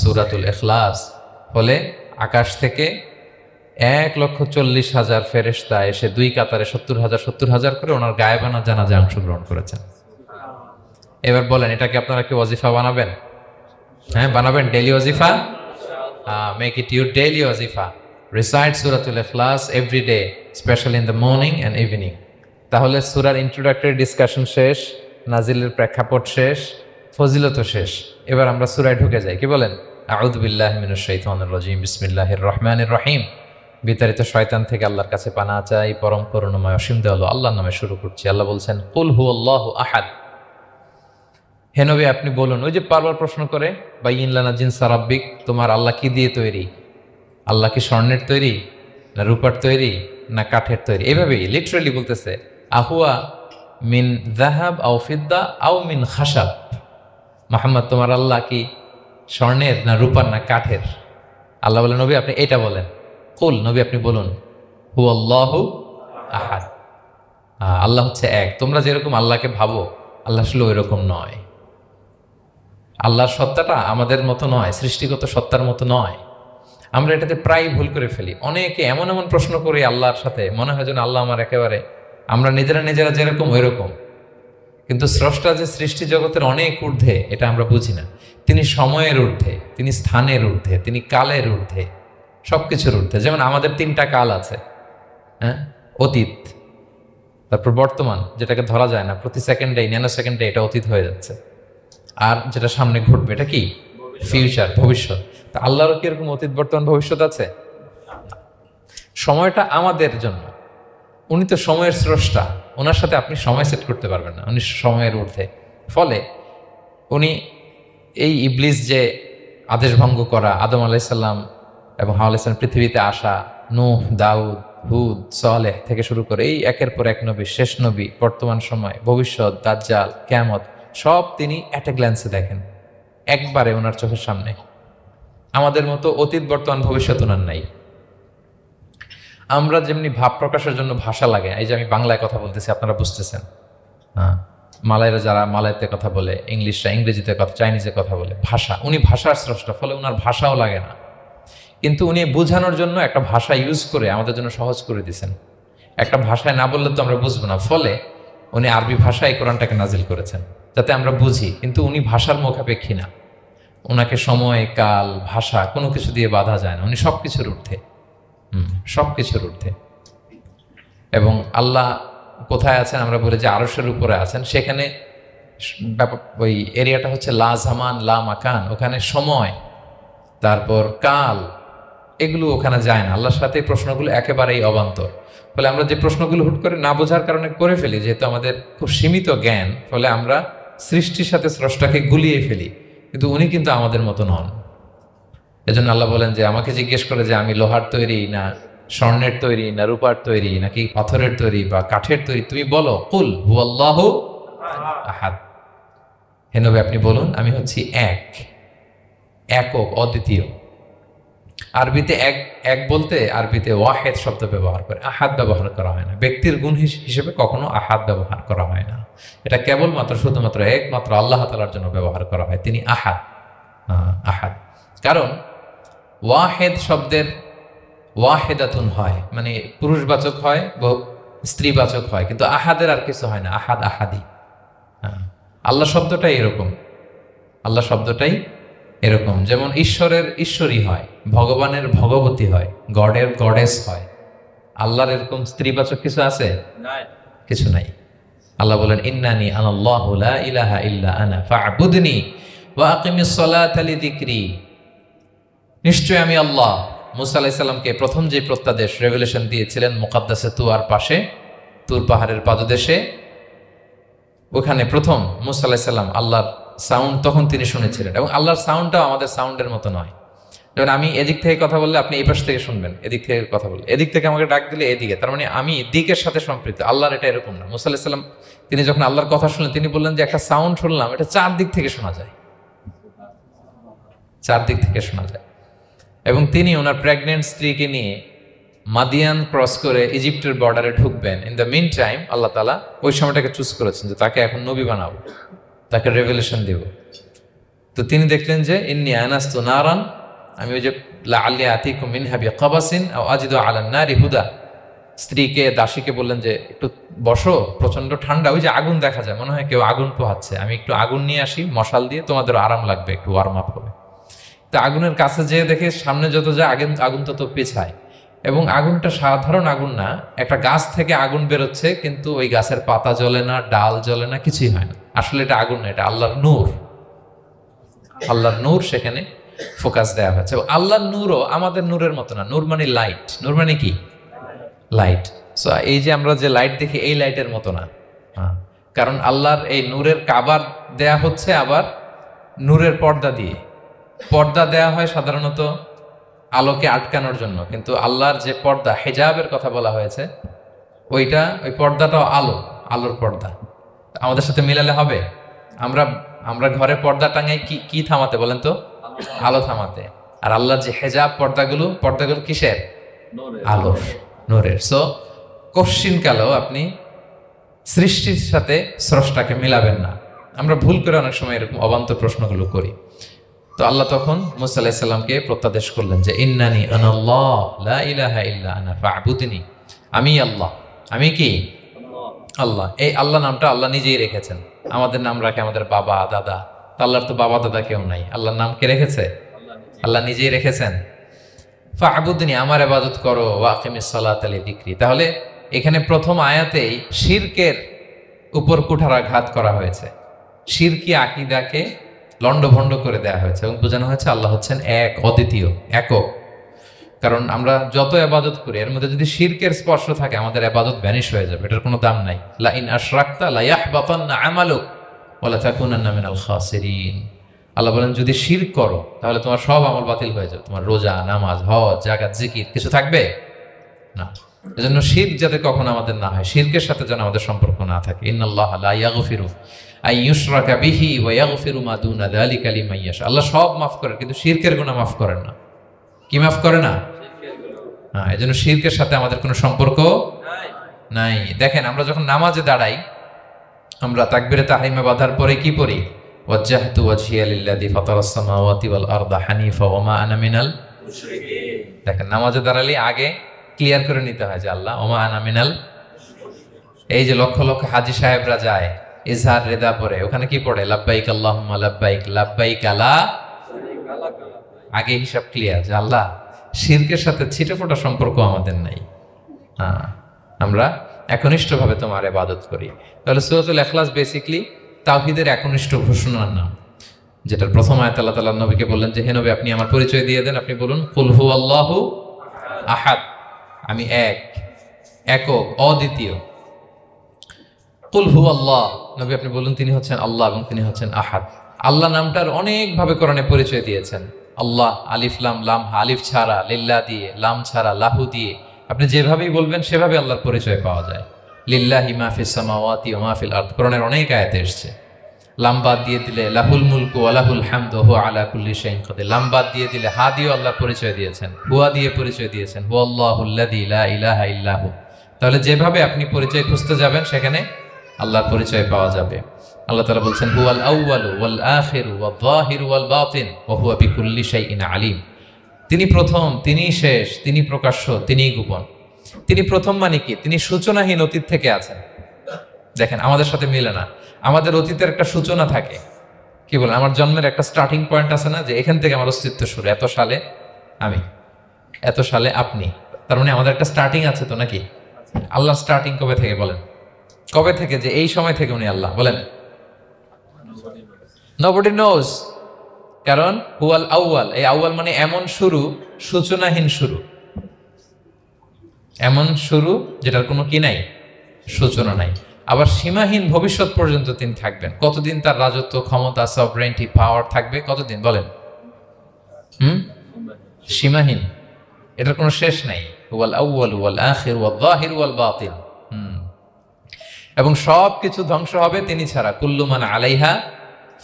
সূরাতুল ইখলাস। ফলে আকাশ থেকে 1,40,000 ফেরেশতা এসে 2 কাতারে 70,000 করে ওনার গায়েবানা জানাজায় অংশগ্রহণ করেছেন। এবার বলেন, এটাকে আপনারা কি ওয়াজিফা বানাবেন? হ্যাঁ, বানাবেন ডেইলি ওয়াজিফা? মেক ইট ইউর ডেইলি ওয়াজিফা। রিসাইট সূরাতুল ইখলাস every day, specially in the morning and evening. তাহলে সূরার ইন্ট্রোডাক্টরি ডিসকাশন শেষ, নাজিলের প্রেক্ষাপট শেষ, ফজিলত শেষ। এবার আমরা সূরায় ঢুকে যাই। কি বলেন? আউযু বিল্লাহি মিনাশ শাইতানির রাজিম, বিসমিল্লাহির রহমানির রহিম। বিতাড়িত শয়তান থেকে আল্লাহর কাছে পানাহ চাই, পরম করুণাময় অসীম দয়ালু আল্লাহর নামে শুরু করছি। আল্লাহ বলছেন, কুল হুয়াল্লাহু আহাদ। হে নবী আপনি বলুন, ওই যে বারবার প্রশ্ন করে, বাইয়িন লানা জিনসা রাব্বিক, তোমার আল্লাহ কি দিয়ে তৈরি? আল্লাহ কি স্বর্ণের তৈরি, না রূপার তৈরি, না কাঠের তৈরি? এইভাবেই লিটারালি বলতেছে, আহুয়া মিন যাহাব আও ফিদ্দা আও মিন খাশাব। মুহাম্মদ তোমার আল্লাহ কি স্বর্ণের, না রূপার, না কাঠের? আল্লাহ বলেন, নবী আপনি এটা বলেন। কুল, নবী আপনি বলুন, হুয়াল্লাহু আহাদ, আল্লাহ হচ্ছে এক। তোমরা যেরকম আল্লাহকে ভাবো, আল্লাহ আসলে ওই রকম নয়। আল্লাহর সত্তাটা আমাদের মতো নয়, সৃষ্টিগত সত্তার মতো নয়। আমরা এটাতে প্রায় ভুল করে ফেলি। অনেকে এমন এমন প্রশ্ন করি আল্লাহর সাথে, মনে হয় যেন আল্লাহ আমার একেবারে, আমরা নিজেরা যেরকম ওই রকম। কিন্তু স্রষ্টা যে সৃষ্টি জগতের অনেক ঊর্ধ্বে, এটা আমরা বুঝি না। তিনি সময়ের ঊর্ধ্বে, তিনি স্থানের ঊর্ধ্বে, তিনি কালের ঊর্ধ্বে, সব কিছুর ঊর্ধ্বে। যেমন আমাদের 3টা কাল আছে, হ্যাঁ, অতীত, তারপর বর্তমান, যেটাকে ধরা যায় না, প্রতি সেকেন্ডে, ন্যানো সেকেন্ডে এটা অতীত হয়ে যাচ্ছে। আর যেটা সামনে ঘটবে এটা কি? ফিউচার, ভবিষ্যৎ। তা আল্লাহরও কি এরকম অতীত, বর্তমান, ভবিষ্যৎ আছে? সময়টা আমাদের জন্য, উনি তো সময়ের স্রষ্টা, ওনার সাথে আপনি সময় সেট করতে পারবেন না, উনি সময়ের ঊর্ধ্বে। ফলে উনি এই ইবলিস যে আদেশ ভঙ্গ করা, আদম আলাইসাল্লাম এবং হাওয়া আলাইসাল্লাম পৃথিবীতে আসা, নূহ, দাউদ, হুদ, সালেহ থেকে শুরু করে এই একের পর এক নবী, শেষ নবী, বর্তমান সময়, ভবিষ্যৎ, দাজ্জাল, কিয়ামত, সব তিনি অ্যাট এ গ্ল্যান্সে দেখেন, একবারে ওনার চোখের সামনে। আমাদের মতো অতীত, বর্তমান, ভবিষ্যৎ ওনার নাই। আমরা যেমনি ভাব প্রকাশের জন্য ভাষা লাগে, এই যে আমি বাংলায় কথা বলতেছি, আপনারা বুঝতেছেন, হ্যাঁ, মালাইরা যারা মালাইতে কথা বলে, ইংলিশরা ইংরেজিতে কথা, চাইনিজে কথা বলে, ভাষা, উনি ভাষার স্রষ্টা, ফলে ওনার ভাষাও লাগে না। কিন্তু উনি বোঝানোর জন্য একটা ভাষা ইউজ করে আমাদের জন্য সহজ করে দিয়েছেন। একটা ভাষায় না বললে তো আমরা বুঝবো না, ফলে উনি আরবি ভাষায় কোরআনটাকে নাজিল করেছেন যাতে আমরা বুঝি। কিন্তু উনি ভাষার মুখাপেক্ষী না, ওনাকে সময়, কাল, ভাষা কোনো কিছু দিয়ে বাধা যায় না, উনি সব কিছুর ঊর্ধ্বে, সব কিছুর ঊর্ধ্বে। এবং আল্লাহ কোথায় আছেন? আমরা বলি যে আরশের উপরে আছেন। সেখানে ওই এরিয়াটা হচ্ছে লা জামান লা মাকান, ওখানে সময়, তারপর কাল, এগুলো ওখানে যায় না। আল্লাহর সাথে প্রশ্নগুলো একেবারেই অবান্তর। ফলে আমরা যে প্রশ্নগুলো হুট করে না বোঝার কারণে করে ফেলি, যেহেতু আমাদের খুব সীমিত জ্ঞান, ফলে আমরা সৃষ্টির সাথে স্রষ্টাকে গুলিয়ে ফেলি। কিন্তু উনি কিন্তু আমাদের মতো নন। এজন্য আল্লাহ বলেন যে আমাকে জিজ্ঞেস করে যে আমি লোহার তৈরি, না স্বর্ণের তৈরি, না রূপার তৈরি, নাকি পাথরের তৈরি বা কাঠের তৈরি, তুমি বলো, কুল হুয়াল্লাহু আহাদ। হে নবী আপনি বলুন, আমি হচ্ছি এক, একক, অদ্বিতীয়। আরবিতে এক বলতে আরবিতে ওয়াহেদ শব্দ ব্যবহার করে, আহাদ ব্যবহার করা হয় না। ব্যক্তির গুণ হিসেবে কখনো আহাদ ব্যবহার করা হয় না। এটা কেবলমাত্র শুধুমাত্র একমাত্র আল্লাহ তাআলার জন্য ব্যবহার করা হয়, তিনি আহাদ। আহাদ কারণ ওয়াহেদ শব্দের ওয়াহেদাতুন হয়, মানে পুরুষবাচক হয়, স্ত্রীবাচক হয়, কিন্তু আহাদের আর কিছু হয় না, আহাদ আহাদি। আল্লাহ শব্দটাই এরকম, আল্লাহ শব্দটাই এরকম। যেমন ঈশ্বরের ঈশ্বরী হয়, ভগবানের ভগবতী হয়, গডের গডেস হয়। আল্লাহর এরকম স্ত্রীবাচক কিছু আছে? কিছু নাই। আল্লাহ বলেন ইন্নানি আনাল্লাহু লা ইলাহা ইল্লা আনা ফা'বুদনি ওয়া আকিমিস সালাতা লিযিকরি। নিশ্চয় আমি আল্লাহ। মুসা আলাইহিস সালামকে প্রথম যে প্রত্যাদেশ রেভেলেশন দিয়েছিলেন মুকাদ্দাসে তুয়ার পাশে, তুর পাহাড়ের পাদদেশে, ওখানে প্রথম মুসা আলাইহিস সালাম আল্লাহর সাউন্ড তখন তিনি শুনেছিলেন। এবং আল্লাহর সাউন্ডটাও আমাদের সাউন্ডের মতো নয়। যেমন আমি এদিক থেকে কথা বললে আপনি এই পাশ থেকে শুনবেন, এদিক থেকে কথা বললে এদিক থেকে আমাকে ডাক দিলে এদিকে, তার মানে আমি দিকের সাথে সম্পৃক্ত। আল্লাহর এটা এরকম না। মুসা আলাইহিস সালাম তিনি যখন আল্লাহর কথা শুনলেন তিনি বললেন যে একটা সাউন্ড শুনলাম, এটা চারদিক থেকে শোনা যায়, চারদিক থেকে শোনা যায়। এবং তিনি ওনার প্রেগনেন্ট স্ত্রীকে নিয়ে মাদিয়ান ক্রস করে ইজিপ্টের বর্ডারে ঢুকবেন। ইন দ্য মিন টাইম আল্লাহ তাআলা ওই সময়টাকে চুজ করেছেন যে তাকে এখন নবী বানাবো, তাকে রেভেলেশন দেব। তো তিনি দেখলেন যে ইন্নী আনাস্তু নারান, আমি ওই যে লাআল্লি আতিকুম মিনহা বিকাবাসিন আও আজিদু আলান নারি হুদা, স্ত্রীকে দাসীকে বললেন যে একটু বসো, প্রচন্ড ঠান্ডা, ওই যে আগুন দেখা যায়, মনে হয় কেউ আগুন পোহাচ্ছে, আমি একটু আগুন নিয়ে আসি মশাল দিয়ে, তোমাদের আরাম লাগবে, একটু ওয়ার্ম আপ হবে। তো আগুনের কাছে যেয়ে দেখে সামনে যত যায় আগুন তত পেছায়। এবং আগুনটা সাধারণ আগুন না, একটা গাছ থেকে আগুন বেরোচ্ছে, কিন্তু ওই গাছের পাতা জ্বলে না, ডাল জ্বলে না, কিছুই হয় না। আসলে এটা আগুন না, এটা আল্লাহর নূর। আল্লাহর নূর সেখানে ফোকাস দেওয়া হয়েছে। আল্লাহর নূরও আমাদের নূরের মতো না। নূর মানে লাইট, নূর মানে কি? লাইট। সো এই যে আমরা যে লাইট দেখি এই লাইটের মতো না। কারণ আল্লাহর এই নূরের কাবার দেয়া হচ্ছে আবার নূরের পর্দা দিয়ে। পর্দা দেয়া হয় সাধারণত আলোকে আটকানোর জন্য, কিন্তু আল্লাহর যে পর্দা, হিজাবের কথা বলা হয়েছে, ওই পর্দাটাও আলোর পর্দা। আমাদের সাথে মিলালে হবে? আমরা ঘরে পর্দা টাঙাই কি থামাতে বলেন তো? আলো থামাতে। আর আল্লাহর যে হিজাব পর্দাগুলো কিসের? আলোর, নূরের। সো কশ্চিনকালেও আপনি সৃষ্টির সাথে স্রষ্টাকে মিলাবেন না। আমরা ভুল করে অনেক সময় এরকম অবান্তর প্রশ্নগুলো করি। তো আল্লাহ তখন মুসা আলাইহিস সালামকে প্রত্যাদেশ করলেন যে ইন্নানি আনাল্লাহ লা ইলাহা ইল্লা আনা ফা'বুদনি, আমি আল্লাহ। আমি কি? আল্লাহ। এই আল্লাহ নামটা আল্লাহ নিজেই রেখেছেন। আমাদের নাম রাখে আমাদের বাবা দাদা, আল্লাহর তো বাবা দাদা কেউ নাই। আল্লাহর নাম কে রেখেছে? আল্লাহ নিজেই রেখেছেন। ফা'বুদনি, আমার ইবাদত করো, ওয়া আকিমিস সালাতা লিযিকরি। তাহলে এখানে প্রথম আয়াতেই শিরকের উপর কুঠারাঘাত করা হয়েছে, শিরকি আকীদাকে লন্ডভন্ড করে দেওয়া হয়েছে এবং বোঝানো হয়েছে আল্লাহ হচ্ছেন এক, অদ্বিতীয়, একক। কারণ আমরা যত ইবাদত করি এর মধ্যে যদি শিরকের স্পর্শ থাকে আমাদের ইবাদত ভ্যানিশ হয়ে যাবে, এটার কোনো দাম নাই। লা ইন আশরাকতা লা ইয়াহবাতান্না আমালুক ওয়া লা তাকুনান্না মিনাল খাসিরিন। আল্লাহ বলেন যদি শিরক করো তাহলে তোমার সব আমল বাতিল হয়ে যাবে, তোমার রোজা, নামাজ, হজ, যাকাত, জিকির কিছু থাকবে না। এজন্য শিরক যাতে কখনো আমাদের না হয়, শিরকের সাথে যেন আমাদের সম্পর্ক না থাকে। ইন্নাল্লাহা লা ইয়াগফিরু আইয়ুশরাকা বিহি ওয়া ইয়াগফিরু মা দুনা যালিকা লিমান ইয়াশা। আল্লাহ সব মাফ করেন কিন্তু শিরকের গুনাহ মাফ করেন না। কি মাফ করে না? হ্যাঁ, এজন্য শিরকের সাথে আমাদের কোনো সম্পর্ক নাই। দেখেন আমরা যখন নামাজে দাঁড়াই, আমরা তাকবীরে তাহরিমা বাঁধার পরে কি পড়ি? ওয়াজ্জাহতু ওয়াজহিয়া লিল্লাযী ফাতারাস সামাওয়াতি ওয়াল আরদা হানিফা ওয়া মা আনা মিনাল মুশরিকিন। দেখেন নামাজে দাঁড়ালে আগে ক্লিয়ার করে নিতে হয় যে আল্লাহ ওয়া মা আনা মিনাল। এই যে লক্ষ লক্ষ হাজী সাহেবরা যায় ইজহার রেদা পরে, ওখানে কি পড়ে? লাব্বাইক আল্লাহুম্মা লাব্বাইক লাব্বাইক লা, আগে হিসাব ক্লিয়ার যে আল্লাহ শিরকের সাথে ছিটেফোঁটা সম্পর্ক আমাদের নাই। হ্যাঁ, আমরা একনিষ্ঠভাবে তোমার ইবাদত করি। তাহলে সূরাতুল ইখলাস বেসিক্যালি তাওহীদের একনিষ্ঠ ঘোষণার নাম, যেটার প্রথম আয়াত আল্লাহ তাআলা নবীকে বললেন যে হে নবী আপনি আমার পরিচয় দিয়ে দেন, আপনি বলুন কুল হুয়াল্লাহু আহাদ, আমি এক, একক, অদ্বিতীয়। কুল হুয়াল্লাহ, নবী আপনি বলুন তিনি হচ্ছেন আল্লাহ এবং তিনি হচ্ছেন আহাদ। আল্লাহ নামটার অনেকভাবে কোরআনে পরিচয় দিয়েছেন। আল্লাহ আলিফ লাম, লাম আলিফ ছাড়া, লিল্লাহ দিয়ে, লাম ছাড়া, লাহু দিয়ে, আপনি যেভাবেই বলবেন সেভাবে আল্লাহর পরিচয় পাওয়া যায়। লিল্লাহি মা ফিস সামাওয়াতি ওয়া মা ফিল আরদ, কোরআনের অনেক আয়াতে এসেছে। লাম বাদ দিয়ে দিলে লাহুল মুলকু ওয়া লাহুল হামদু হুয়া আলা কুল্লি শাইইন কাদির। লাম বাদ দিয়ে দিলে হা দিয়ে আল্লাহর পরিচয় দিয়েছেন, হুয়া দিয়ে পরিচয় দিয়েছেন, হুয়াল্লাহুল্লাযী লা ইলাহা ইল্লা হু। তাহলে যেভাবে আপনি পরিচয় খুঁজতে যাবেন সেখানে আল্লাহর পরিচয় পাওয়া যাবে। আল্লাহ তাআলা বলছেন হুয়াল আউয়ালু ওয়াল আখিরু ওয়াল যাহিরু ওয়াল বাতিন ওয়া হুয়া বিকুল্লি শাইইন আলিম। তিনি প্রথম, তিনি শেষ, তিনি প্রকাশ্য, তিনি গোপন। তিনি প্রথম মানে কি? তিনি সূচনাহীন অতীত থেকে আছেন। দেখেন আমাদের সাথে মিলে না। আমাদের অতীতের একটা সূচনা থাকে, কি বলেন, আমার জন্মের একটা স্টার্টিং পয়েন্ট আছে না, যে এখান থেকে আমার অস্তিত্ব শুরু, এত সালে আমি, এত সালে আপনি। তার মানে আমাদের একটা স্টার্টিং আছে তো নাকি? আল্লাহ স্টার্টিং কবে থেকে বলেন? কবে থেকে? যে এই সময় থেকে উনি আল্লাহ। বলেন nobody knows, কারণ হুয়াল আউয়াল, এই আউয়াল মানে এমন শুরু, সূচনাহীন শুরু, এমন শুরু যেটার কোনো কি নাই, সূচনা নাই। আবার সীমাহীন ভবিষ্যৎ পর্যন্ত তিনি থাকবেন। কতদিন তার রাজত্ব, ক্ষমতা, সভরেন্টি, পাওয়ার থাকবে? কতদিন বলেন? সীমাহীন, এটার কোনো শেষ নাই। হুয়াল আউয়াল ওয়াল আখির ওয়াল যাহির ওয়াল বাতিন। এবং সব কিছু ধ্বংস হবে তিনি ছাড়া। কুল্লু মান আলাইহা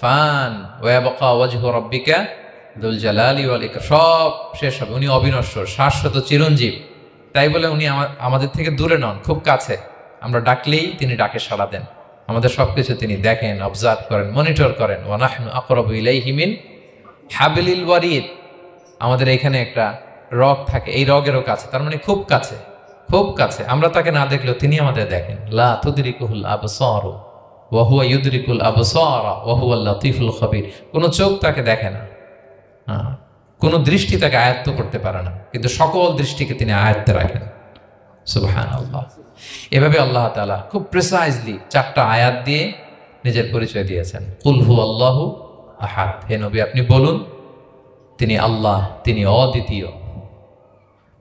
ফান ওয়া ইয়াবকা ওয়াজহু রাব্বিকা যুল জালালি ওয়াল ইকরাম। সব শেষ হবে, উনি অবিনশ্বর, শাশ্বত, চিরঞ্জীব। তাই বলে উনি আমাদের থেকে দূরে নন, খুব কাছে। আমরা ডাকলেই তিনি ডাকে সাড়া দেন। আমাদের সবকিছু তিনি দেখেন, অবজার্ভ করেন, মনিটর করেন। ওয়া নাহনু আকরাবু ইলাইহি মিন হাবলিল ওয়ারিদ। আমাদের এখানে একটা রগ থাকে, এই রগেরও কাছে, তার মানে খুব কাছে, খুব কাছে। আমরা তাকে না দেখলেও তিনি আমাদের দেখেন। লা তুদরিকুহুল আবসার ওয়া হুয়া ইউদরিকুল আবসার ওয়া হুয়াল লাতীফুল খবীর। কোনো চোখ তাকে দেখে না, কোনো দৃষ্টি তাকে আয়ত্ত করতে পারে না, কিন্তু সকল দৃষ্টিকে তিনি আয়ত্তে রাখেন। সুবহানাল্লাহ। এভাবে আল্লাহ তাআলা খুব প্রিসাইজলি 4টা আয়াত দিয়ে নিজের পরিচয় দিয়েছেন। কুল হুয়াল্লাহু আহাদ। হে নবী, আপনি বলুন তিনি আল্লাহ, তিনি অদ্বিতীয়।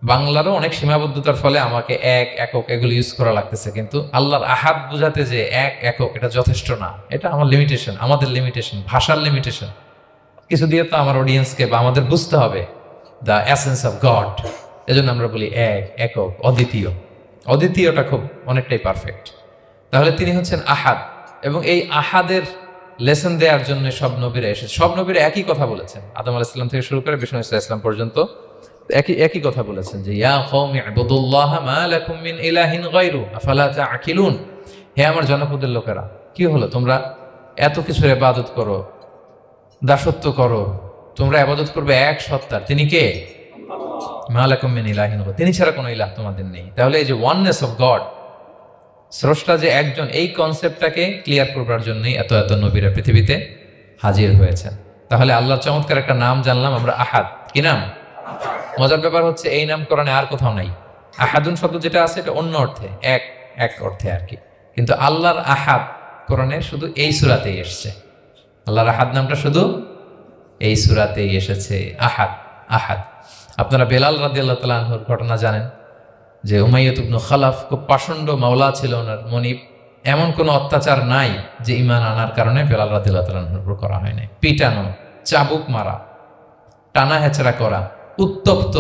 বাংলারও অনেক সীমাবদ্ধতার ফলে আমাকে এক, একক এগুলো ইউজ করা লাগতেছে, কিন্তু আল্লাহর আহাদ বোঝাতে যে এক, একক, এটা যথেষ্ট না। এটা আমার লিমিটেশন, আমাদের লিমিটেশন, ভাষার লিমিটেশন। কিছু দিয়ে তো আমার অডিয়েন্সকে বা আমাদের বুঝতে হবে দ্য এসেন্স অফ গড। এজন্য আমরা বলি এক, একক, অদ্বিতীয়। অদ্বিতীয়টা খুব অনেকটাই পারফেক্ট। তাহলে তিনি হচ্ছেন আহাদ, এবং এই আহাদের লেসন দেওয়ার জন্য সব নবীরা এসেছে। সব নবীরা একই কথা বলেছেন, আদম আলাইহিস সালাম থেকে শুরু করে বিষ্ণু ইসা ইসলাম পর্যন্ত একই কথা বলেছেন যে ইয়া কওমি ইবুদুল্লাহ মা লাকুম মিন ইলাহিন গায়রু আফালা তাআকিলুন। হে আমার জনপদের লোকেরা, কি হলো তোমরা এত কিছুর ইবাদত করো, দাসত্ব করো, তোমরা ইবাদত করবে এক সত্তার, তিনি কে? মা লাকুম মিন ইলাহিন গায়রু, তিনি ছাড়া কোনো ইলাহ তোমাদের নেই। তাহলে এই যে ওয়াননেস অফ গড, স্রষ্টা যে একজন, এই কনসেপ্টটাকে ক্লিয়ার করবার জন্যই এত এত নবীরা পৃথিবীতে হাজির হয়েছেন। তাহলে আল্লাহর চমৎকার একটা নাম জানলাম আমরা, আহাদ। কি নাম? মজার ব্যাপার হচ্ছে এই নাম কোরআনে আর কোথাও নাই। আহাদুন শব্দ যেটা আছে এটা অন্য অর্থে, এক এক অর্থে আর কি, কিন্তু আল্লাহর আহাদ কোরআনে শুধু এই সূরাতেই এসেছে। আল্লাহর আহাদ নামটা শুধু এই সূরাতেই এসেছে। আহাদ, আহাদ। আপনারা বেলাল রাদিয়াল্লাহু তাআলা আনহুর ঘটনা জানেন যে উমাইয়া ইবনে খালাফ খুব পাষণ্ড মাওলা ছিল ওনার, মনিব। এমন কোনো অত্যাচার নাই যে ঈমান আনার কারণে বেলাল রাদিয়াল্লাহু তাআলা আনহুর উপর করা হয় নাই। পিটানো, চাবুক মারা, টানা হেচড়া করা, উত্তপ্ত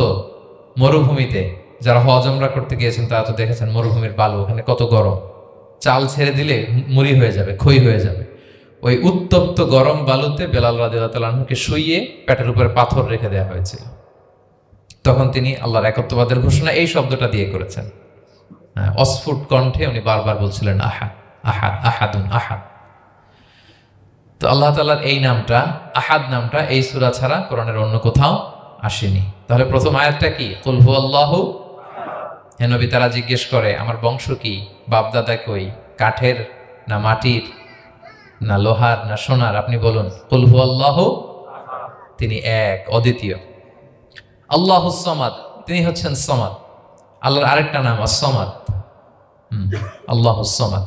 মরুভূমিতে। যারা হজ উমরা করতে গিয়েছেন তারা তো দেখেছেন মরুভূমির বালু, ওখানে কত গরম, চাল ছেড়ে দিলে মুড়ি হয়ে যাবে, খই হয়ে যাবে। ওই উত্তপ্ত গরম বালুতে বেলাল রাদিয়াল্লাহু তাআলা আনহুকে শুইয়ে পেটের উপরে পাথর রেখে দেওয়া হয়েছিল। তখন তিনি আল্লাহর একত্ববাদের ঘোষণা এই শব্দটা দিয়ে করেছেন। অস্ফুট কণ্ঠে উনি বারবার বলছিলেন আহাদ, আহাদ, আহাদুন, আহাদ। তো আল্লাহ তাআলার এই নামটা, আহাদ নামটা, এই সূরা ছাড়া কোরআনের অন্য কোথাও আসেনি। তাহলে প্রথম আয়াতটা কি? কুল হুয়াল্লাহু। হে নবী, তারা জিজ্ঞেস করে আমার বংশ কি, বাপদাদা কই, কাঠের না মাটির না লোহার না সোনার? আপনি বলুন কুল হুয়াল্লাহু, তিনি এক, অদ্বিতীয়। আল্লাহুস সামাদ, তিনি হচ্ছেন সামাদ। আল্লাহর আরেকটা নাম আস-সামাদ। আল্লাহুস সামাদ।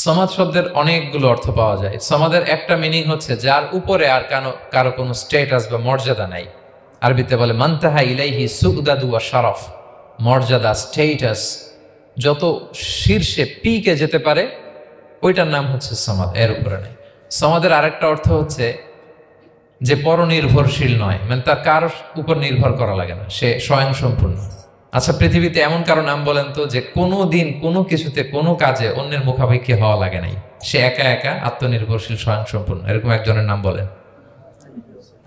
সামাদ শব্দের অনেকগুলো অর্থ পাওয়া যায়। সামাদের একটা মিনিং হচ্ছে যার উপরে আর কারো কোনো স্ট্যাটাস বা মর্যাদা নাই। আরবিতে বলে মানতাহা ইলাইহি সুগদাদু ওয়া শারাফ। মর্যাদা, স্ট্যাটাস যত শীর্ষে, পিকে যেতে পারে, ওইটার নাম হচ্ছে সামাদ, এর উপরে নাই। সামাদের আরেকটা অর্থ হচ্ছে যে পরনির্ভরশীল নয়, মানে তার কারো উপর নির্ভর করা লাগে না, সে স্বয়ংসম্পূর্ণ। আচ্ছা, পৃথিবীতে এমন কারো নাম বলেন তো যে কোনো দিন কোনো কিছুতে কোনো কাজে অন্যের মুখাপেক্ষী হওয়া লাগে নাই, সে একা একা আত্মনির্ভরশীল, স্বয়ংসম্পূর্ণ। এরকম একজনের নাম বলেন,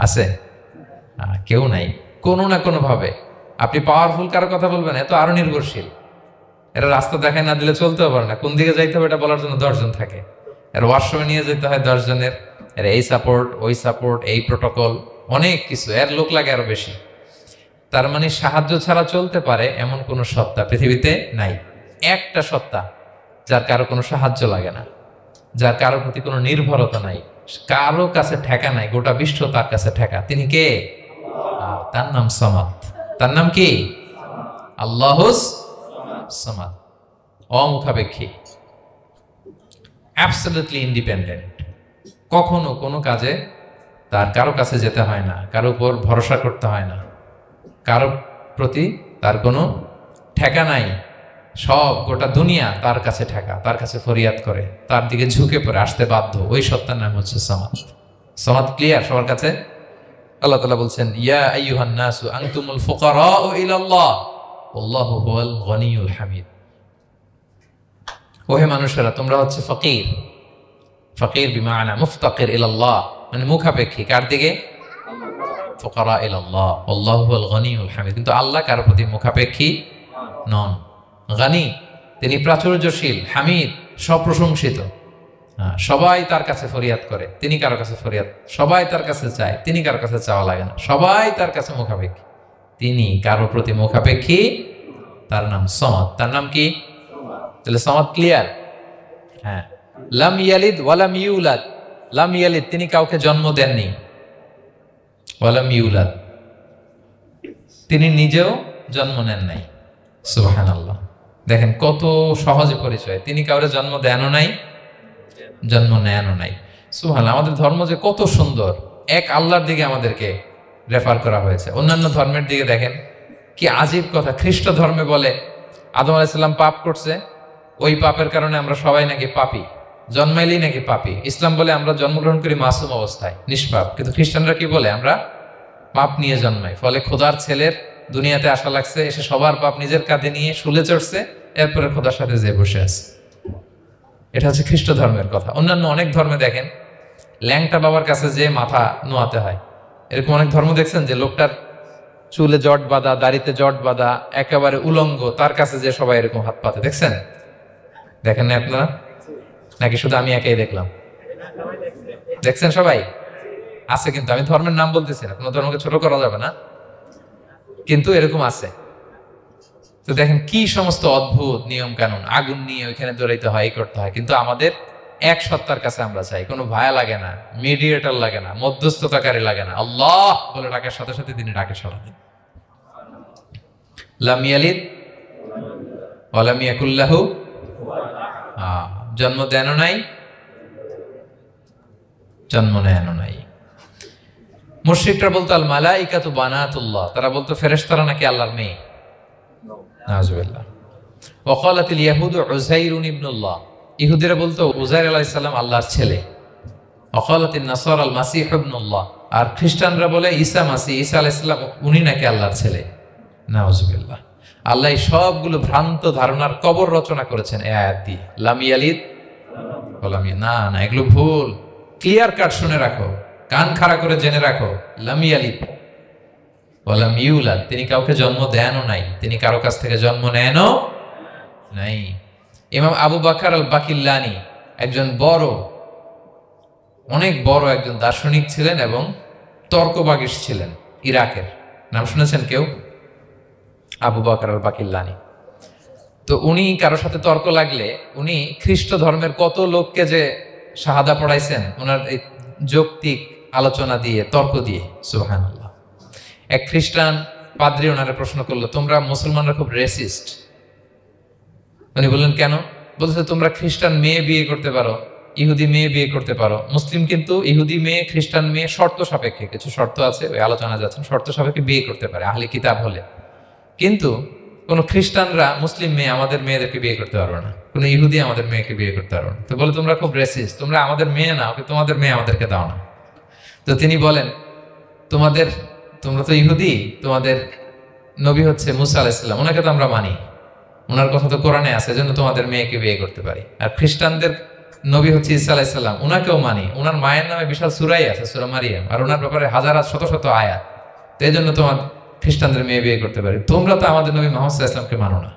আছে? কেউ নাই। কোনো না কোনো ভাবে আপনি পাওয়ারফুল কারো কথা বলবেন, এত আরো নির্ভরশীল। এরা রাস্তা দেখায় না দিলে চলতেও পারে না, কোন দিকে যাইতে হবে এটা বলার জন্য 10 জন থাকে। এর ওয়াশরুমে নিয়ে যেতে হয় 10 জনের, এর এই সাপোর্ট, ওই সাপোর্ট, এই প্রোটোকল, অনেক কিছু, এর লোক লাগে আরো বেশি। তার মানে সাহায্য ছাড়া চলতে পারে এমন কোন সত্তা পৃথিবীতে নাই। একটা সত্তা যার কারো কোনো সাহায্য লাগে না, যার কারো প্রতি কোনো নির্ভরতা নাই, কারো কাছে ঠেকা নাই, গোটা বিশ্ব তার কাছে ঠেকা। তিনি কে? তার নাম সামাদ। তার নাম কি? আল্লাহুস সামাদ, অমুখাপেক্ষী, অ্যাবসলিউটলি ইন্ডিপেন্ডেন্ট। কখনো কোনো কাজে তার কারো কাছে যেতে হয় না, কারো উপর ভরসা করতে হয় না, কারো প্রতি তার কোনো ঠেকা নাই। সব গোটা দুনিয়া তার কাছে ঠেকা, তার কাছে ফরিয়াদ করে, তার দিকে ঝুঁকে পড়ে আসতে বাধ্য। ওই সত্তার নাম হচ্ছে সামাদ। সামাদ ক্লিয়ার সবার কাছে? আল্লাহ তাআলা বলছেন, ইয়া আইয়ুহান নাসু আনতুমুল ফুকারাউ ইলাল্লাহ ওয়াল্লাহু হুয়াল গনিয়ুল হামিদ। ওহে মানুষেরা, তোমরা হচ্ছে ফকির। ফকির বিমানা মুফতাকির ইলাল্লাহ, মানে মুখাপেক্ষী। কার দিকে? ফুকারা ইলাল্লাহ ওয়াল্লাহু হুয়াল গনিয়ুল হামিদ। কিন্তু আল্লাহ কার প্রতি মুখাপেক্ষী নন। গানি, তিনি প্রাচুর্যশীল, হামিদ, সপ্রশংসিত। সবাই তার কাছে ফরিয়াদ করে, তিনি কারো কাছে ফরিয়াদ, সবাই তার কাছে চায়, তিনি কারো কাছে চাওয়া লাগে না, সবাই তার কাছে মুখাপেক্ষী, তিনি কারো প্রতি মুখাপেক্ষী। তার নাম সমাদ। তার নাম কি? তাহলে সমাদ ক্লিয়ার? হ্যাঁ। লাম ইয়ালিদ ওয়ালাম ইউলাদ। লাম ইয়ালিদ, তিনি কাউকে জন্ম দেননি। ওয়ালাম ইউলাদ, তিনি নিজেও জন্ম নেন নাই। সুবহানাল্লাহ। দেখেন কত সহজে পরিচয়। তিনি কাউরে জন্ম দেনও নাই, জন্ম নেনও নাই। সুবহানাল্লাহ। আমাদের ধর্ম যে কত সুন্দর, এক আল্লাহর দিকে আমাদেরকে রেফার করা হয়েছে। অন্যান্য ধর্মের দিকে দেখেন কি আজীব কথা। খ্রিস্ট ধর্মে বলে আদম আলাইহিস সালাম পাপ করছে, ওই পাপের কারণে আমরা সবাই নাকি পাপী, জন্মাইলেই নাকি পাপী। ইসলাম বলে আমরা জন্মগ্রহণ করি মাসুম অবস্থায়, নিষ্পাপ। কিন্তু খ্রিস্টানরা কি বলে? আমরা পাপ নিয়ে জন্মাই, ফলে খোদার ছেলের দুনিয়াতে আসা লাগছে, এসে সবার পাপ নিজের কাঁধে নিয়ে শুলে চড়ছে, এরপরে খোদার সাথে যে বসে আছে। এটা হচ্ছে খ্রিস্ট ধর্মের কথা। অন্যান্য অনেক ধর্মে দেখেন ল্যাংটা বাবার কাছে যে মাথা নোয়াতে হয়। এরকম অনেক ধর্ম দেখছেন যে লোকটার চুলে জট বাঁধা, দাড়িতে জট বাঁধা, একেবারে উলঙ্গ, তার কাছে যে সবাই এরকম হাত পাতে। দেখছেন? দেখেন না আপনারা? নাকি শুধু আমি একাই দেখলাম? দেখছেন সবাই? আছে, কিন্তু আমি ধর্মের নাম বলতেছি না, কোনো ধর্মকে ছোট করা যাবে না, কিন্তু এরকম আছে। তো দেখেন কি সমস্ত অদ্ভুত নিয়ম কানুন। আগুন নিয়ে ওইখানে দৌড়াইতে হয়, করতে হয়, কিন্তু আমাদের এক সত্তার কাছে আমরা চাই। কোনো ভায়া লাগে না, মিডিয়েটর লাগে না, মধ্যস্থতাকারী লাগে না। আল্লাহ বলে ডাকার সাথে সাথে তিনি ডাকে সাড়া দেন। লাম ইয়ালিদ ওয়া লাম ইয়াকুল লাহু, জন্ম দেনও নাই, জন্ম নেনও নাই। মুশরিকরা বলতো আল মালাইকাতু বানাতুল্লাহ, তারা বলতো ফেরেশতারা নাকি আল্লাহর মেয়ে। নাউযুবিল্লাহ। ওয়া ক্বালাতিল ইয়াহুদু উযাইরুন ইবনুল্লাহ, ইহুদিরা বলতো উযাইর আলাইহিস সালাম আল্লাহর ছেলে। ওয়া ক্বালাতিন নাসারা আল মাসীহ ইবনুল্লাহ, আর খ্রিস্টানরা বলে ঈসা মাসীহ, ঈসা আলাইহিস সালাম উনি নাকি আল্লাহর ছেলে। নাউযুবিল্লাহ। আল্লাহ সবগুলো ভ্রান্ত ধারণার কবর রচনা করেছেন এই আয়াত দিয়ে। লাম ইয়ালিদ ওয়া লাম ইউলাদ, না না, এগুলো ভুল। ক্লিয়ার কাট শুনে রাখো, কান খাড়া করে জেনে রাখো। লাম ইয়ালিদ ওয়া লাম ইউলাদ, তিনি কাউকে জন্ম দেনও নাই, তিনি কারো কাছ থেকে জন্ম নেনও নাই। ইমাম আবু বকর আল বাকিল্লানি একজন বড়, অনেক বড় একজন দার্শনিক ছিলেন এবং তর্কবাগীশ ছিলেন, ইরাকের। নাম শুনেছেন কেউ? আবু বকর আল বাকিল্লানি। তো উনি কারোর সাথে তর্ক লাগলে উনি খ্রিস্ট ধর্মের কত লোককে যে শাহাদা পড়াইছেন ওনার এই যৌক্তিক আলোচনা দিয়ে, তর্ক দিয়ে। সুবহানাল্লাহ। এক খ্রিস্টান পাদ্রী ওনারা প্রশ্ন করলো, তোমরা মুসলমানরা খুব রেসিস্ট। উনি বললেন কেন? বলছে তোমরা খ্রিস্টান মেয়ে বিয়ে করতে পারো, ইহুদি মেয়ে বিয়ে করতে পারো, মুসলিম কিন্তু ইহুদি মেয়ে, খ্রিস্টান মেয়ে শর্ত সাপেক্ষে, কিছু শর্ত আছে, ওই আলোচনা যাচ্ছেন, শর্ত সাপেক্ষে বিয়ে করতে পারে আহলে কিতাব হলে। কিন্তু কোন খ্রিস্টানরা মুসলিম মেয়ে আমাদের মেয়েদেরকে বিয়ে করতে পারবে না, কোন ইহুদি আমাদের মেয়েকে বিয়ে করতে পারবে না। তো বলে তোমরা খুব রেসিস্ট, তোমরা আমাদের মেয়ে না, তোমাদের মেয়ে আমাদেরকে দাও না। তো তিনি বলেন তোমরা তো ইহুদি, তোমাদের নবী হচ্ছে মুসা আলাইহিস সালাম, ওনাকে তো আমরা মানি, ওনার কথা তো কোরআনে আছে, এজন্য তোমাদের মেয়েকে বিয়ে করতে পারি। আর খ্রিস্টানদের নবী হচ্ছে ঈসা আলাইহিস সালাম, ওনাকেও মানি, ওনার মায়ের নামে বিশাল সূরাই আছে, সূরা মারিয়াম, আর ওনার ব্যাপারে হাজার শত শত আয়াত, তো এই জন্য তোমার খ্রিস্টানদের মেয়ে বিয়ে করতে পারি। তোমরা তো আমাদের নবী মুহাম্মদ সাল্লাল্লাহু আলাইহি ওয়াসাল্লামকে মানো না।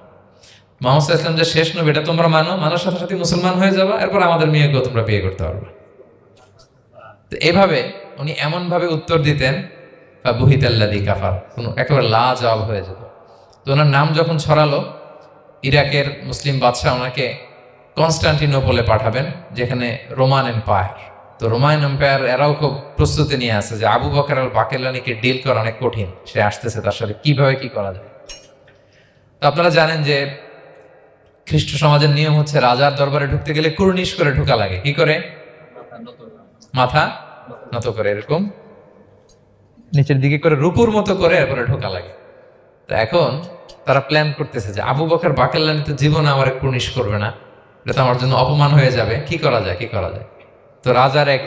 মুহাম্মদ সাল্লাল্লাহু আলাইহি ওয়াসাল্লাম যে শেষ নবী এটা তোমরা মানো, মানার সাথে সাথে মুসলমান হয়ে যাবে, এরপর আমাদের মেয়েকেও তোমরা বিয়ে করতে পারবে। তো এইভাবে উনি এমন ভাবে উত্তর দিতেন, বুহিতাল্লাযী কাফার, কোনো একেবারে লাজবাব হয়ে যেত। তো ওনার নাম যখন ছড়ালো, ইরাকের মুসলিম বাদশাহ ওনাকে কনস্টান্টিনোপলে পাঠাবেন, যেখানে রোমান এম্পায়ার। তো রোমান এম্পায়ার এরাও খুব প্রস্তুতি নিয়ে আছে যে আবু বকর আল বাকিল্লানিকে ডিল করা অনেক কঠিন, সে আসতেছে, তার সাথে কিভাবে কি করা যায়। তো আপনারা জানেন যে খ্রিস্ট সমাজের নিয়ম হচ্ছে রাজার দরবারে ঢুকতে গেলে কুর্নিশ করে ঢোকা লাগে। কি করে? মাথা নত করে, এরকম নিচের দিকে করে রূপুর মতো করে এরপরে ঢোকা লাগে। তো এখন তারা প্ল্যান করতেছে যে আবু বকর বাকেল্লানি তো জীবনে আমার কুর্নিশ করবে না, এটা তো আমার জন্য অপমান হয়ে যাবে, কি করা যায় কি করা যায়। তো রাজার এক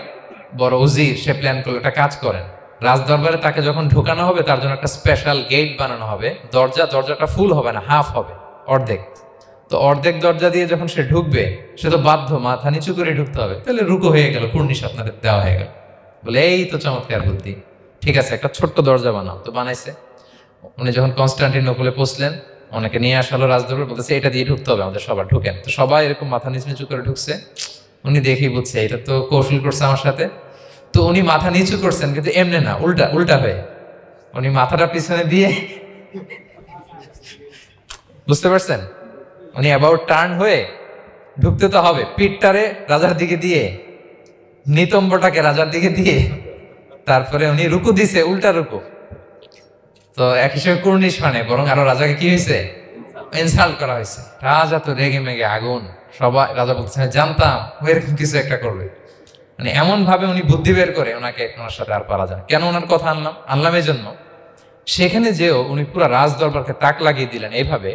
বড় উজির সে প্ল্যান করলো, একটা কাজ করেন, রাজ দরবারে তাকে যখন ঢোকানো হবে তার জন্য একটা স্পেশাল গেট বানানো হবে। দরজাটা ফুল হবে না, হাফ হবে, অর্ধেক। তো অর্ধেক দরজা দিয়ে যখন সে ঢুকবে সে তো বাধ্য মাথা নিচু করে ঢুকতে হবে, তাহলে রুকু হয়ে গেল, কুর্নিশ আপনাদের দেওয়া হয়ে গেল। বলে এই তো চমৎকার বুদ্ধি, ঠিক আছে একটা ছোট্ট দরজা বানাও। তো বানাইছে। উনি যখন কনস্টান্টিনোপলে পৌঁছলেন, অনেকে নিয়ে আসালো রাজদরবার, বলতেছে এটা দিয়ে ঢুকতে হবে আমাদের, সবার ঢুকেন। তো সবাই এরকম মাথা নিচু করে ঢুকছে। উনি দেখেই বুঝছে এটা তো কৌশল করছে আমার সাথে। তো উনি মাথা নিচু করছেন, কিন্তু এমনি না, উল্টা হয়ে উনি মাথাটা পিছনে দিয়ে, বুঝতে পারছেন, উনি অ্যাবাউট টার্ন হয়ে ঢুকতে তো হবে, পিঠটারে রাজার দিকে দিয়ে, নিতম্বটাকে রাজার দিকে দিয়ে, তারপরে উনি রুকু দিছে, উল্টা রুকু। তো এক হিসেবে কুর্নিশ মানে, বরং আরো রাজাকে কি হয়েছে, ইনসাল্ট করা হয়েছে। রাজা তো রেগে মেগে আগুন। সবাই রাজা বলছে জানতাম এরকম কিছু একটা করবে। মানে এমন ভাবে উনি বুদ্ধি বের করে ওনাকে, ওনার সাথে আর পারা যায়। কেন ওনার কথা আনলাম এই জন্য, সেখানে যেও উনি পুরো রাজ দরবারকে তাক লাগিয়ে দিলেন এইভাবে।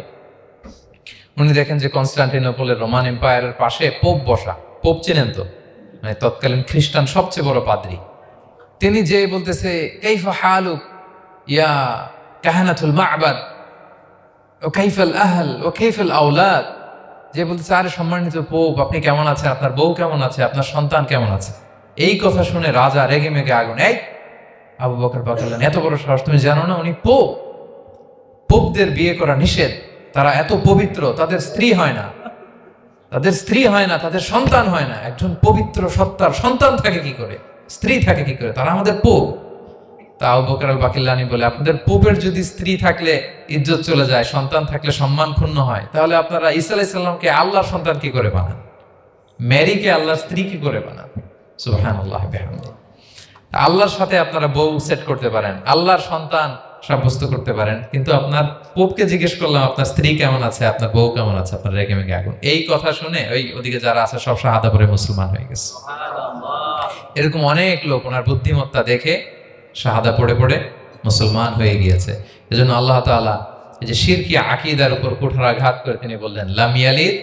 উনি দেখেন যে কনস্টান্টিনোপলের রোমান এম্পায়ারের পাশে পোপ বসা। পোপ চেনেন তো, মানে তৎকালীন খ্রিস্টান সবচেয়ে বড় পাদ্রী। তিনি যে বলতেছে কাইফা হালুক ইয়া কাহানাতুল মা'বাদ ও কাইফাল আহল ও কাইফাল আওলাদ, যে বলতেছে আরে সম্মানিত পোপ আপনি কেমন আছেন, আপনার বউ কেমন আছে, আপনার সন্তান কেমন আছে। এই কথা শুনে রাজা রেগে মেগে আগুন। এই আবু বকর বাকেল্লানি এত বড় সাহস, তুমি জানো না উনি পোপ? পোপদের বিয়ে করা নিষেধ, তারা এত পবিত্র, তাদের স্ত্রী হয় না, তাদের সন্তান হয় না। একজন পবিত্র সত্তার সন্তান থাকে কি করে, স্ত্রী থাকে কি করে, তারা আমাদের পোপ। তা আবু বকর আল বাকিল্লানি বলে, আপনাদের পোপের যদি স্ত্রী থাকলে ইজ্জত চলে যায়, সন্তান থাকলে সম্মান ক্ষুণ্ণ হয়, তাহলে আপনারা ঈসা আলাইহিস সালামকে আল্লাহর সন্তান কি করে বানান, মেরিকে আল্লাহর স্ত্রী কি করে বানান। সুবহানাল্লাহ বিহামদিহি। আল্লাহর সাথে আপনারা বউ সেট করতে পারেন, আল্লাহর সন্তান সাব্যস্ত করতে পারেন, কিন্তু আপনার পোপকে জিজ্ঞেস করলাম আপনার স্ত্রী কেমন আছে, আপনার বউ কেমন আছে, আপনার রেগে মেগে আগুন। এই কথা শুনে ওদিকে যারা আছে সব শাহাদা পড়ে মুসলমান হয়ে গেছে। এরকম অনেক লোক ওনার বুদ্ধিমত্তা দেখে শাহাদা পড়ে মুসলমান হয়ে গিয়েছে। এজন্য আল্লাহ তাআলা এই যে শিরকি আকীদার উপর কুঠারাঘাত করে তিনি বললেন লাম ইয়ালিদ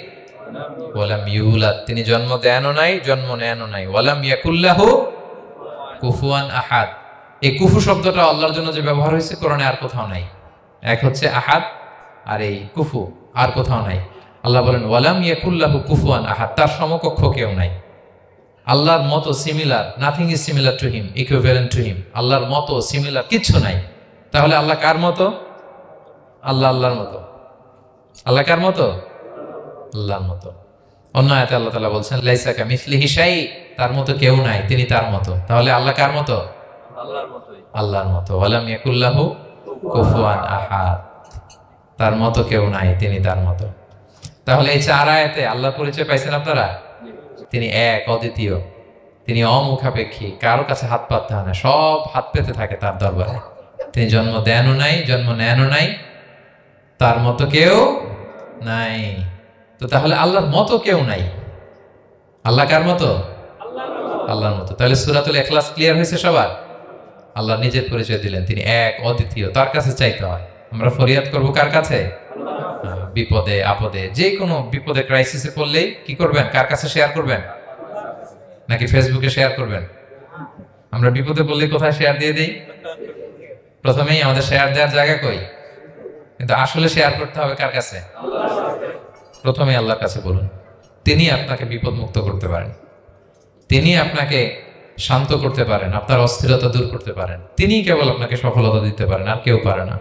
ওয়া লাম ইউলাদ, তিনি জন্ম দেনও নাই, জন্ম নেনও নাই। ওয়া লাম ইয়াকুল লাহু কুফুয়ান আহাদ। এই কুফু শব্দটা আল্লাহর জন্য যে ব্যবহার হয়েছে কোরআনে আর কোথাও নাই। এক হচ্ছে আহাদ, আর এই কুফু আর কোথাও নাই। আল্লাহ বলেন ওয়া লাম ইয়াকুল লাহু কুফুয়ান আহাদ, তার সমকক্ষ কেউ নাই। আল্লাহর মতো similar, nothing is similar to him, equivalent to him. আল্লাহর মতো সিমিলার কিচ্ছু নাই। তাহলে আল্লাহ কার মতো? আল্লাহর মতো। আল্লাহ কার মতো? আল্লাহর মতো। অন্য আয়াতে আল্লাহ তাআলা বলছেন লাইসা কামিসলিহি শাই, তার মতো কেউ নাই, তিনি তার মতো। তাহলে আল্লাহ কার মতো? আল্লাহর মতো। ওয়ালাম ইয়াকুল লাহু কুফুয়ান আহাদ, তার মতো কেউ নাই, তিনি তার মতো। তাহলে এই চার আয়াতে আল্লাহর পরিচয় পাইছেন আপনারা। তিনি এক, অদ্বিতীয়, তিনি অমুখাপেক্ষী, কারো কাছে হাত পাততে হয় না, সব হাত পেতে থাকে তার দরবারে। তিনি জন্ম দেনও নাই, জন্ম নেনও নাই, তার মতো কেউ নাই। তো তাহলে আল্লাহর মতো কেউ নাই। আল্লাহ কার মতো? আল্লাহর মতো। তাহলে সূরাতুল ইখলাস ক্লিয়ার হয়েছে সবার। আল্লাহ নিজের পরিচয় দিলেন, তিনি এক, অদ্বিতীয়, তার কাছে চাইতে হয়। আমরা ফরিয়াদ করব কার কাছে? বিপদে আপদে, যে কোনো বিপদে ক্রাইসিসে পড়লেই কি করবেন? কার কাছে শেয়ার করবেন? নাকি ফেসবুকে শেয়ার করবেন? আমরা বিপদে পড়লে কোথায় শেয়ার দিয়ে দিই? প্রথমেই আমাদের শেয়ার দেওয়ার জায়গা কই? কিন্তু আসলে শেয়ার করতে হবে কার কাছে? প্রথমে আল্লাহর কাছে বলুন। তিনি আপনাকে বিপদ মুক্ত করতে পারেন, তিনি আপনাকে শান্ত করতে পারেন, আপনার অস্থিরতা দূর করতে পারেন, তিনি কেবল আপনাকে সফলতা দিতে পারেন, আর কেউ পারে না।